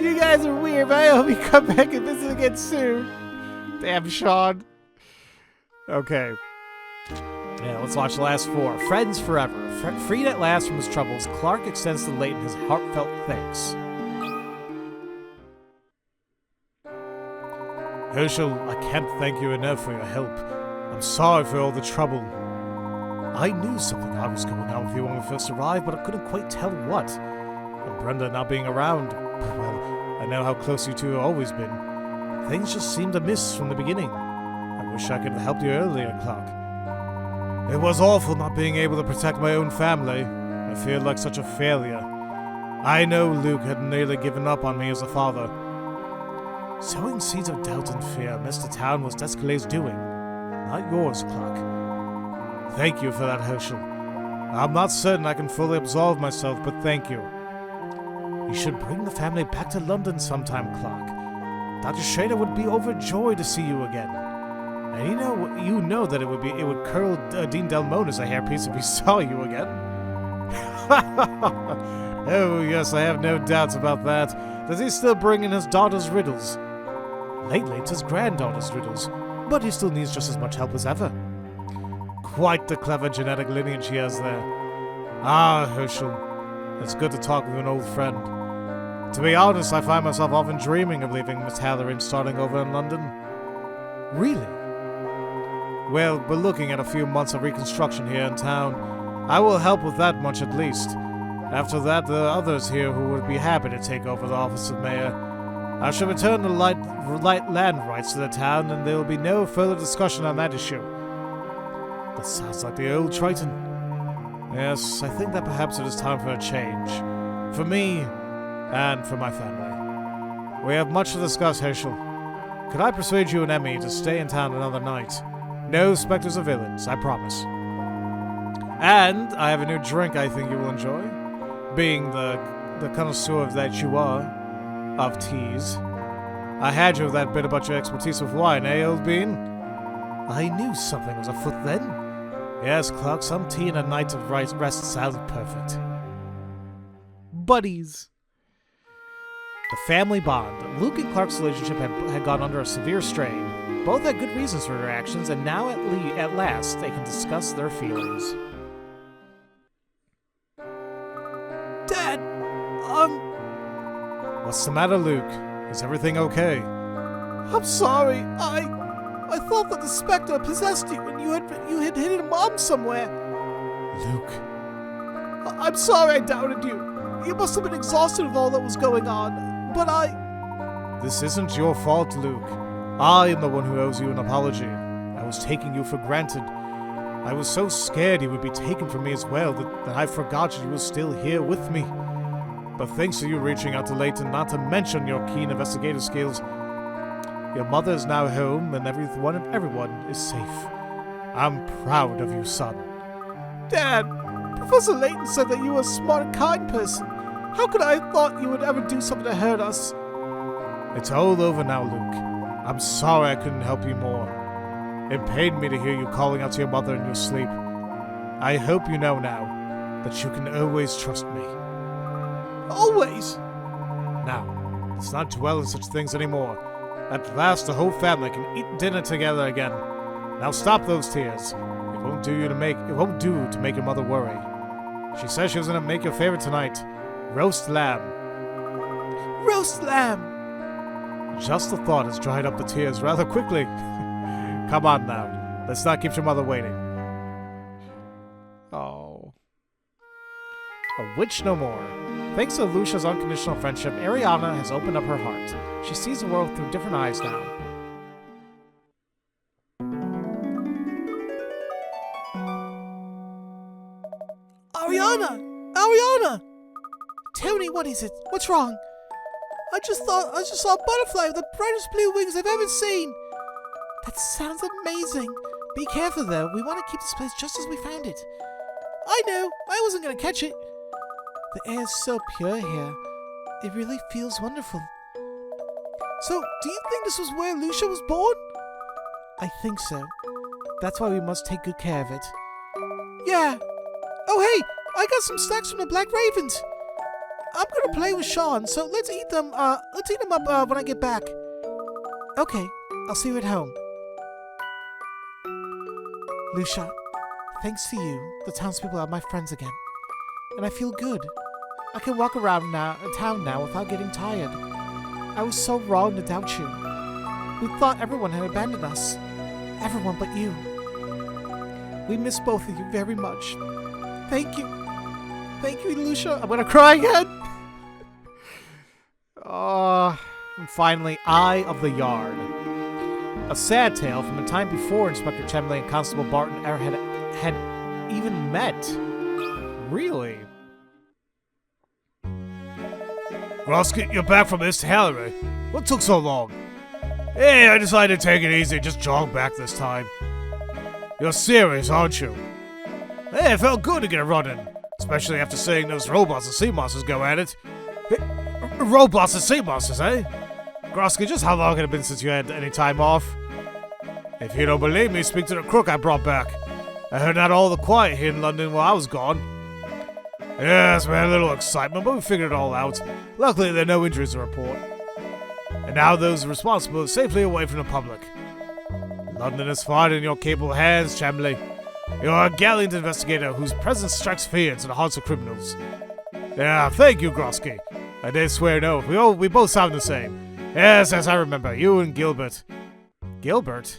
You guys are weird, but I hope you come back and visit again soon. Damn, Sean. Okay. Yeah, let's watch the last four. Friends forever. Freed at last from his troubles, Clark extends to Layton his heartfelt thanks. Herschel, I can't thank you enough for your help. I'm sorry for all the trouble. I knew something odd was going on with you when we first arrived, but I couldn't quite tell what. And Brenda not being around, well, I know how close you two have always been. Things just seemed amiss from the beginning. I wish I could have helped you earlier, Clark. It was awful not being able to protect my own family. I feel like such a failure. I know Luke had nearly given up on me as a father. Sowing seeds of doubt and fear Mr. Town was Descale's doing, not yours, Clark. Thank you for that, Herschel. I'm not certain I can fully absolve myself, but thank you. You should bring the family back to London sometime, Clark. Dr. Schrader would be overjoyed to see you again. And you know that it would curl Dean Delmona's a hairpiece if he saw you again. Oh, yes, I have no doubts about that. Does he still bring in his daughter's riddles? Lately, it's his granddaughter's riddles, but he still needs just as much help as ever. Quite the clever genetic lineage he has there. Ah, Herschel, it's good to talk with an old friend. To be honest, I find myself often dreaming of leaving Misthallery and starting over in London. Really? Well, we're looking at a few months of reconstruction here in town. I will help with that much at least. After that, there are others here who would be happy to take over the office of mayor. I shall return the light land rights to the town, and there will be no further discussion on that issue. That sounds like the old Triton. Yes, I think that perhaps it is time for a change. For me, and for my family. We have much to discuss, Herschel. Could I persuade you and Emmy to stay in town another night? No specters or villains, I promise. And I have a new drink I think you will enjoy. Being the connoisseur that you are, of teas. I had you with that bit about your expertise with wine, eh, old bean? I knew something was afoot then. Yes, Clark, some tea and a night of rest sounds perfect. Buddies. The family bond. Luke and Clark's relationship had gone under a severe strain. Both had good reasons for their actions, and now at last they can discuss their feelings. Dad, What's the matter, Luke? Is everything okay? I'm sorry. I thought that the Specter possessed you and you had hidden a mom somewhere. Luke. I'm sorry I doubted you. You must have been exhausted with all that was going on. But This isn't your fault, Luke. I am the one who owes you an apology. I was taking you for granted. I was so scared you would be taken from me as well that I forgot you were still here with me. But thanks to you reaching out to Layton, not to mention your keen investigative skills, your mother is now home and everyone is safe. I'm proud of you, son. Dad, Professor Layton said that you were a smart and kind person. How could I have thought you would ever do something to hurt us? It's all over now, Luke. I'm sorry I couldn't help you more. It pained me to hear you calling out to your mother in your sleep. I hope you know now that you can always trust me. Always! Now, let's not dwell on such things anymore. At last, the whole family can eat dinner together again. Now stop those tears. It won't do to make your mother worry. She says she was gonna make your favorite tonight. Roast lamb. Roast lamb! Just the thought has dried up the tears rather quickly. Come on now. Let's not keep your mother waiting. Oh. A witch no more. Thanks to Lucia's unconditional friendship, Ariana has opened up her heart. She sees the world through different eyes now. Ariana! Ariana! Tony, what is it? What's wrong? I just saw a butterfly with the brightest blue wings I've ever seen. That sounds amazing. Be careful though, we want to keep this place just as we found it. I know, I wasn't going to catch it. The air is so pure here. It really feels wonderful. So, do you think this was where Lucia was born? I think so. That's why we must take good care of it. Yeah. Oh hey, I got some snacks from the Black Ravens. I'm gonna play with Sean, so let's eat them up when I get back. Okay, I'll see you at home. Lucia, thanks to you, the townspeople are my friends again. And I feel good. I can walk around town now without getting tired. I was so wrong to doubt you. We thought everyone had abandoned us. Everyone but you. We miss both of you very much. Thank you. Thank you, Lucia. I'm gonna cry again. And finally, Eye of the Yard. A sad tale from a time before Inspector Chemley and Constable Barton had even met. Really? Grosky, you're back from Misthallery. What took so long? Hey, I decided to take it easy, just jog back this time. You're serious, aren't you? Hey, it felt good to get a run in, especially after seeing those robots and sea monsters go at it. Robots and sea monsters, eh? Grosky, just how long had it been since you had any time off? If you don't believe me, speak to the crook I brought back. I heard not all the quiet here in London while I was gone. Yes, we had a little excitement, but we figured it all out. Luckily, there are no injuries to report. And now those responsible are safely away from the public. London is fine in your capable hands, Chemley. You are a gallant investigator whose presence strikes fear into the hearts of criminals. Yeah, thank you, Grosky. I did swear an oath. We both sound the same. Yes, I remember. You and Gilbert. Gilbert?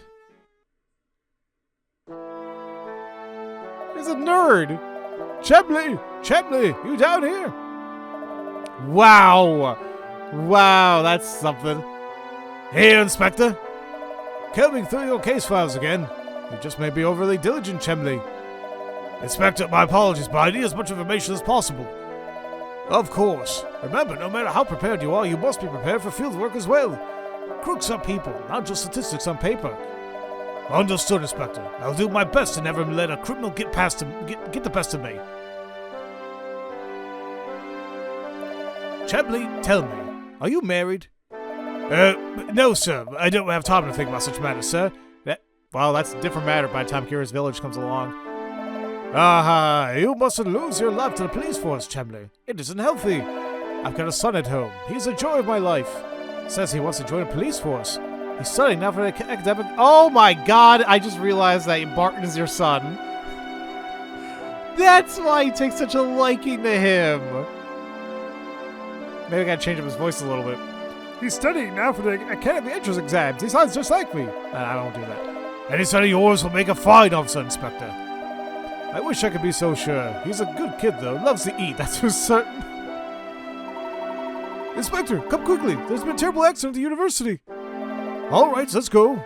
He's a nerd! Chemley, you down here? Wow, that's something. Hey, Inspector. Combing through your case files again. You just may be overly diligent, Chemley. Inspector, my apologies, but I need as much information as possible. Of course. Remember, no matter how prepared you are, you must be prepared for field work as well. Crooks are people, not just statistics on paper. Understood, Inspector. I'll do my best to never let a criminal get the best of me. Chemley, tell me, are you married? No, sir. I don't have time to think about such matters, sir. Well, that's a different matter by the time Kira's village comes along. You mustn't lose your life to the police force, Chemley. It isn't healthy. I've got a son at home. He's the joy of my life. Says he wants to join the police force. He's studying now for the academic... Oh my god, I just realized that Barton is your son. That's why he takes such a liking to him. Maybe I gotta change up his voice a little bit. He's studying now for the academy entrance exams. He sounds just like me. I don't do that. Any son of yours will make a fine officer, Inspector. I wish I could be so sure. He's a good kid, though. Loves to eat, that's for certain. Inspector, come quickly. There's been a terrible accident at the university. All right, let's go.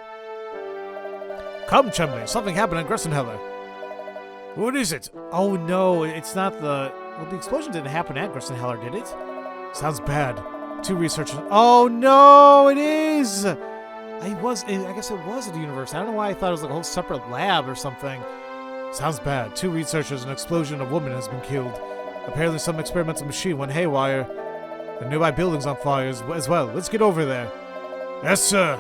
Come, Chemley. Something happened at Gressenheller. What is it? Oh, no. It's not the... Well, the explosion didn't happen at Gressenheller, did it? Sounds bad. 2 researchers... Oh, no, it is! I guess it was at the university. I don't know why I thought it was like a whole separate lab or something. Sounds bad. 2 researchers, an explosion, a woman has been killed. Apparently some experimental machine went haywire. The nearby building's on fire as well. Let's get over there. Yes, sir.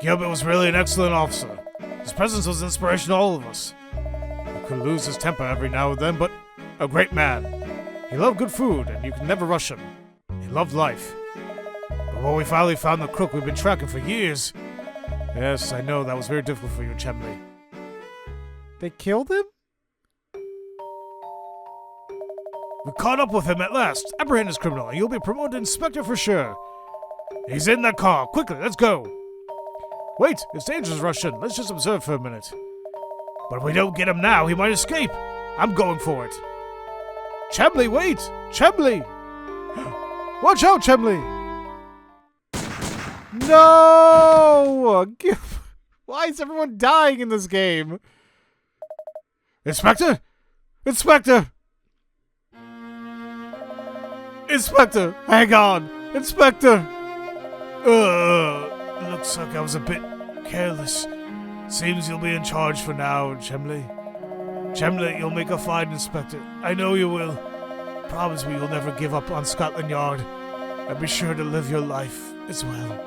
Gilbert was really an excellent officer. His presence was an inspiration to all of us. He could lose his temper every now and then, but a great man. He loved good food, and you could never rush him. He loved life. But when we finally found the crook we've been tracking for years... Yes, I know that was very difficult for you, Chemley. They killed him? We caught up with him at last. Apprehend this criminal, and you'll be promoted to Inspector for sure. He's in the car. Quickly, let's go. Wait, it's dangerous to rush in. Let's just observe for a minute. But if we don't get him now, he might escape. I'm going for it. Chemley, wait! Chemley! Watch out, Chemley! No! Why is everyone dying in this game? Inspector? Inspector! Inspector! Hang on! Inspector! Looks like I was a bit careless. Seems you'll be in charge for now, Chemley. Chemley, you'll make a fine inspector. I know you will. Promise me you'll never give up on Scotland Yard. And be sure to live your life as well.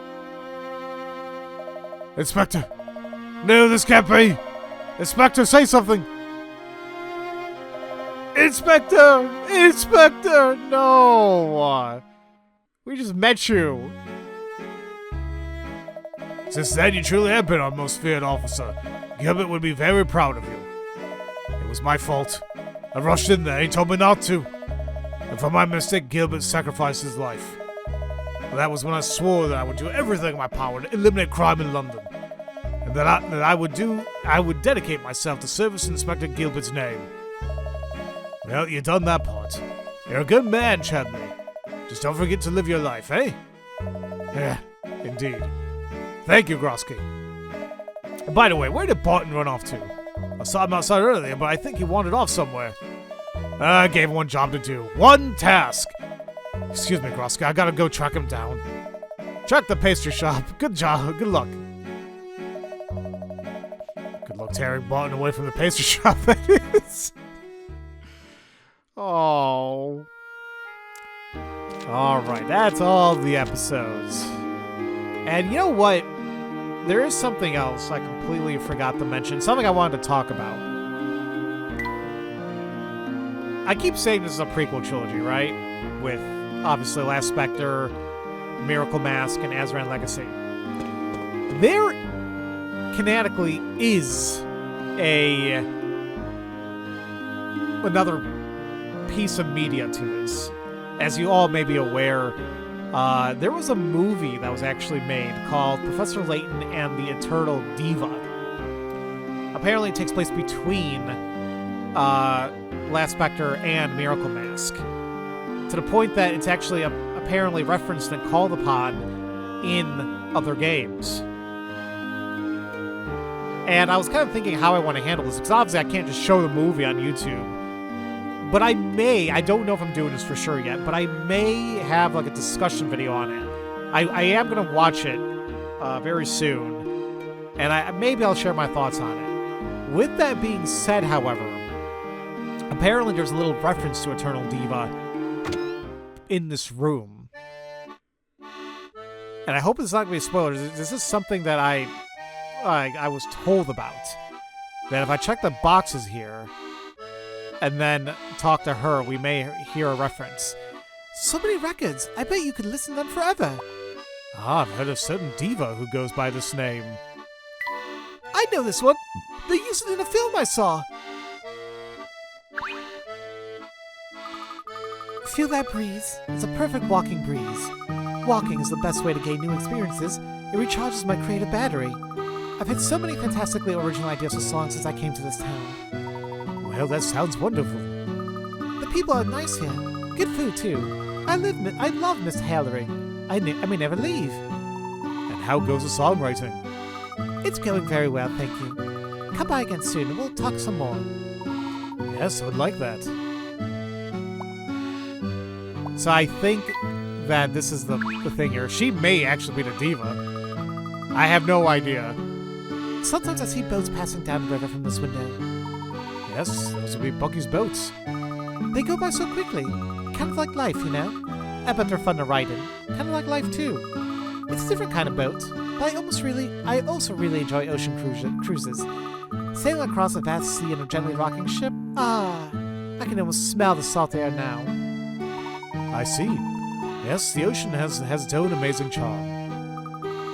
Inspector! No, this can't be! Inspector, say something! Inspector! Inspector! No! We just met you. Since then, you truly have been our most feared officer. Gilbert would be very proud of you. It was my fault. I rushed in there, he told me not to. And for my mistake, Gilbert sacrificed his life. But that was when I swore that I would do everything in my power to eliminate crime in London. And that I would dedicate myself to service Inspector Gilbert's name. Well, you done that part. You're a good man, Chadley. Just don't forget to live your life, eh? Yeah, indeed. Thank you, Grosky. And by the way, where did Barton run off to? I saw him outside earlier, but I think he wandered off somewhere. I gave him one job to do. One task! Excuse me, Grosky, I gotta go track him down. Track the pastry shop. Good job. Good luck. Good luck tearing Barton away from the pastry shop, that is. Oh. Alright, that's all the episodes. And you know what? There is something else I completely forgot to mention. Something I wanted to talk about. I keep saying this is a prequel trilogy, right? With, obviously, Last Specter, Miracle Mask, and Azran Legacy. There, canonically, is another piece of media to this. As you all may be aware, there was a movie that was actually made called Professor Layton and the Eternal Diva. Apparently it takes place between Last Specter and Miracle Mask. To the point that it's actually apparently referenced and called upon in other games. And I was kind of thinking how I want to handle this, because obviously I can't just show the movie on YouTube. But I don't know if I'm doing this for sure yet, but I may have like a discussion video on it. I am going to watch it very soon, and maybe I'll share my thoughts on it. With that being said, however, apparently there's a little reference to Eternal Diva in this room. And I hope it's not going to be a spoiler. This is something that I was told about. That if I check the boxes here, and then talk to her, we may hear a reference. So many records. I bet you could listen to them forever. I've heard of a certain diva who goes by this name. I know this one. They used it in a film I saw. Feel that breeze? It's a perfect walking breeze. Walking is the best way to gain new experiences. It recharges my creative battery. I've had so many fantastically original ideas for songs since I came to this town. Well, that sounds wonderful. The people are nice here. Good food, too. I love Misthallery. I may never leave. And how goes the songwriting? It's going very well, thank you. Come by again soon and we'll talk some more. Yes, I would like that. So I think that this is the thing here. She may actually be the diva. I have no idea. Sometimes I see boats passing down the river from this window. Yes, those would be Bucky's boats. They go by so quickly. Kind of like life, you know? I bet they're fun to ride in. Kind of like life, too. It's a different kind of boat, but I also really enjoy ocean cruises. Sailing across a vast sea in a gently rocking ship, I can almost smell the salt air now. I see. Yes, the ocean has its own amazing charm.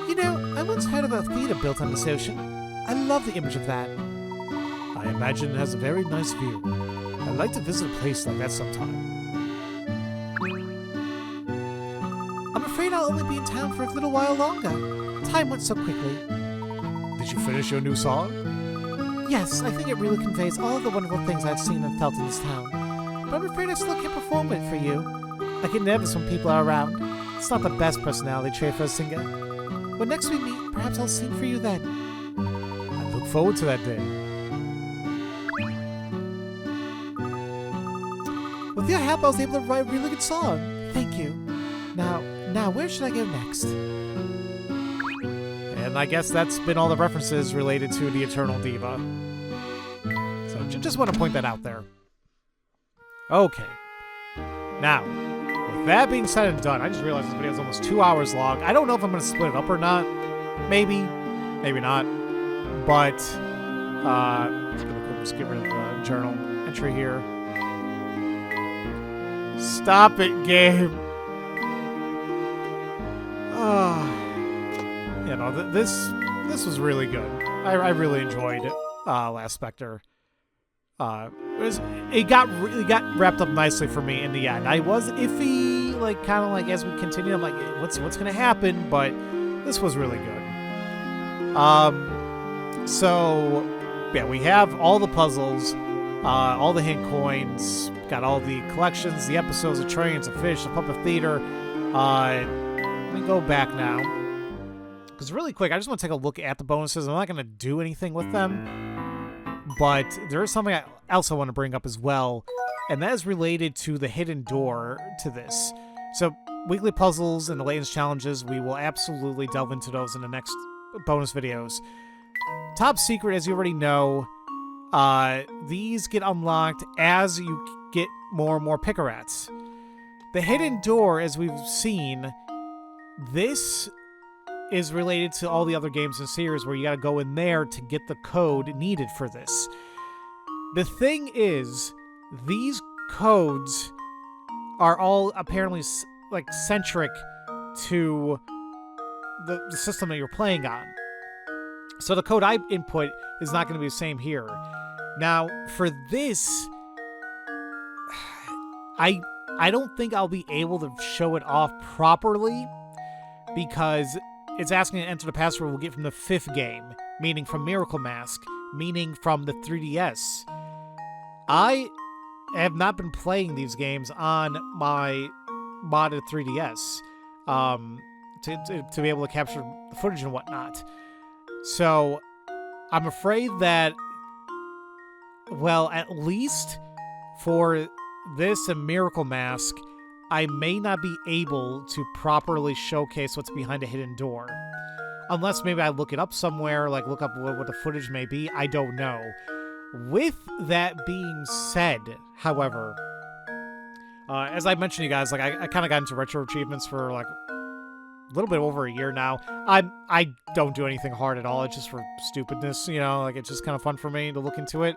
You know, I once heard of a theater built on this ocean. I love the image of that. I imagine it has a very nice view. I'd like to visit a place like that sometime. I'm afraid I'll only be in town for a little while longer. Time went so quickly. Did you finish your new song? Yes, I think it really conveys all of the wonderful things I've seen and felt in this town. But I'm afraid I still can't perform it for you. I get nervous when people are around. It's not the best personality trait for a singer. When next we meet, perhaps I'll sing for you then. I look forward to that day. With your help, I was able to write a really good song. Thank you. Now, where should I go next? And I guess that's been all the references related to the Eternal Diva. So just want to point that out there. Okay. Now, with that being said and done, I just realized this video is almost 2 hours long. I don't know if I'm going to split it up or not. Maybe. Maybe not. But, let's get rid of the journal entry here. Stop it, game. You know, this was really good. I really enjoyed Last Specter. It got wrapped up nicely for me in the end. I was iffy, like kind of like as we continue, I'm like, what's gonna happen? But this was really good. So yeah, we have all the puzzles, all the hint coins, got all the collections, the episodes, the trains, the fish, the puppet theater. Let me go back now. Because really quick, I just want to take a look at the bonuses. I'm not going to do anything with them. But there is something else I want to bring up as well. And that is related to the hidden door to this. So, weekly puzzles and the Layton's challenges, we will absolutely delve into those in the next bonus videos. Top secret, as you already know, these get unlocked as you get more and more Picarats. The hidden door, as we've seen, this is related to all the other games in the series where you gotta go in there to get the code needed for this. The thing is, these codes are all apparently like centric to the system that you're playing on. So the code I input is not going to be the same here. Now, for this, I don't think I'll be able to show it off properly because it's asking to enter the password we'll get from the 5th game, meaning from Miracle Mask, meaning from the 3DS. I have not been playing these games on my modded 3DS to be able to capture the footage and whatnot. So I'm afraid that, well, at least for this and Miracle Mask, I may not be able to properly showcase what's behind a hidden door. Unless maybe I look it up somewhere, like look up what the footage may be. I don't know. With that being said, however, as I mentioned to you guys, like I kind of got into retro achievements for like a little bit over a year now. I don't do anything hard at all. It's just for stupidness, you know, like it's just kind of fun for me to look into it.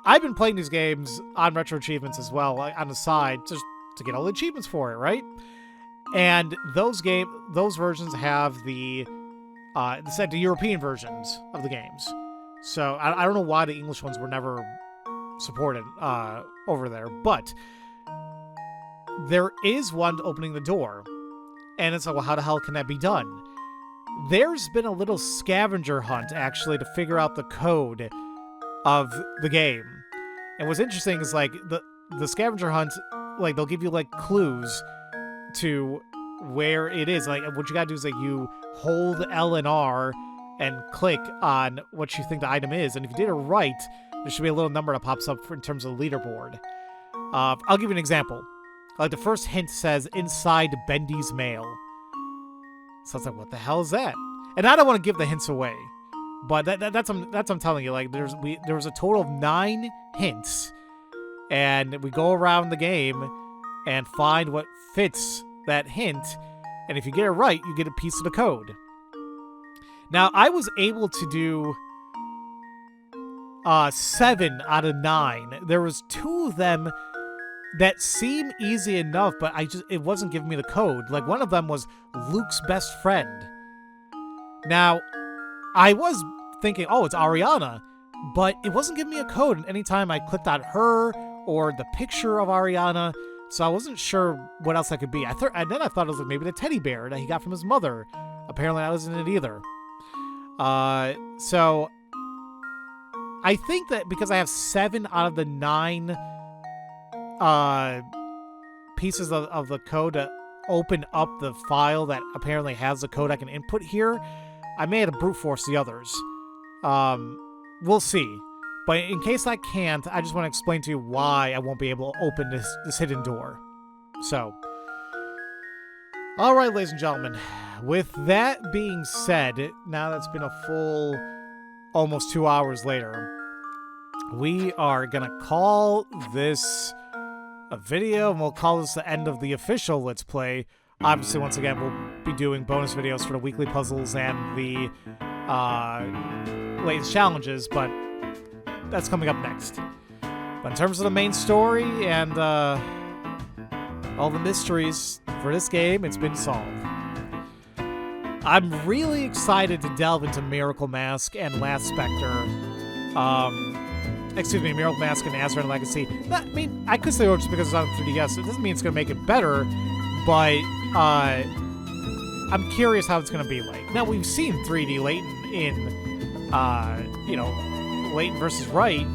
I've been playing these games on retro achievements as well, like on the side, just to get all the achievements for it, right? And those versions have the European versions of the games. So I don't know why the English ones were never supported over there, but there is one opening the door, and it's like, well, how the hell can that be done? There's been a little scavenger hunt actually to figure out the code of the game. And what's interesting is like the scavenger hunt, like they'll give you like clues to where it is. Like what you gotta do is like you hold L and R and click on what you think the item is. And if you did it right, there should be a little number that pops up in terms of the leaderboard. I'll give you an example. Like the first hint says inside Bendy's mail. So it's like, what the hell is that? And I don't want to give the hints away. But that's I'm telling you, like there was a total of 9 hints, And we go around the game and find what fits that hint. And if you get it right, you get a piece of the code. Now, I was able to do 7 out of 9. There was 2 of them that seem easy enough, but it wasn't giving me the code. Like, one of them was Luke's best friend. Now, I was thinking, oh, it's Ariana, but it wasn't giving me a code anytime I clicked on her or the picture of Ariana, so I wasn't sure what else that could be. And then I thought it was like maybe the teddy bear that he got from his mother. Apparently, I wasn't in it either. So I think that because I have 7 out of the 9 pieces of the code to open up the file that apparently has the code I can input here, I may have to brute force the others. We'll see. But in case I can't, I just want to explain to you why I won't be able to open this hidden door. So, alright, ladies and gentlemen, with that being said, now that's been a full almost 2 hours later, we are gonna call this a video, and we'll call this the end of the official Let's Play. Obviously, once again, we'll be doing bonus videos for the weekly puzzles and the latest challenges, but that's coming up next. But in terms of the main story and all the mysteries for this game, it's been solved. I'm really excited to delve into Miracle Mask and Last Specter. Miracle Mask and Azrael Legacy. I could say just because it's on 3DS. It doesn't mean it's going to make it better, but I'm curious how it's going to be like. Now, we've seen 3D Layton in, Layton versus Wright,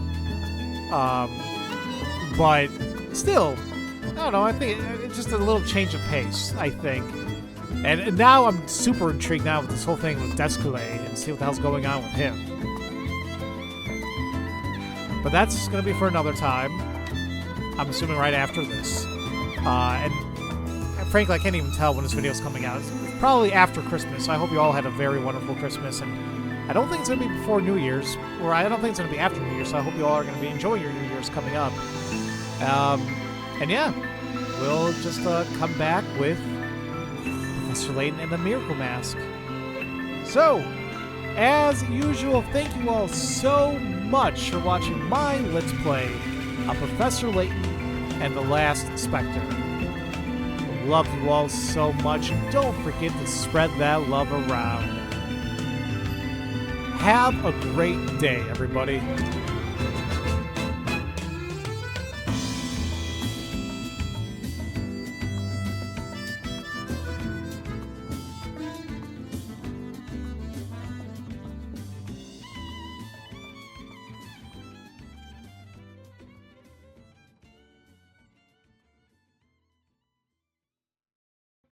but still, I don't know, I think it's just a little change of pace, I think. And now I'm super intrigued now with this whole thing with Descoulet and see what the hell's going on with him. But that's going to be for another time. I'm assuming right after this. And frankly, I can't even tell when this video is coming out. It's probably after Christmas, so I hope you all had a very wonderful Christmas. And I don't think it's going to be before New Year's, or I don't think it's going to be after New Year's, so I hope you all are going to be enjoying your New Year's coming up. And yeah, we'll just come back with Professor Layton and the Miracle Mask. So, as usual, thank you all so much for watching my Let's Play of Professor Layton and the Last Specter. I love you all so much, and don't forget to spread that love around. Have a great day, everybody.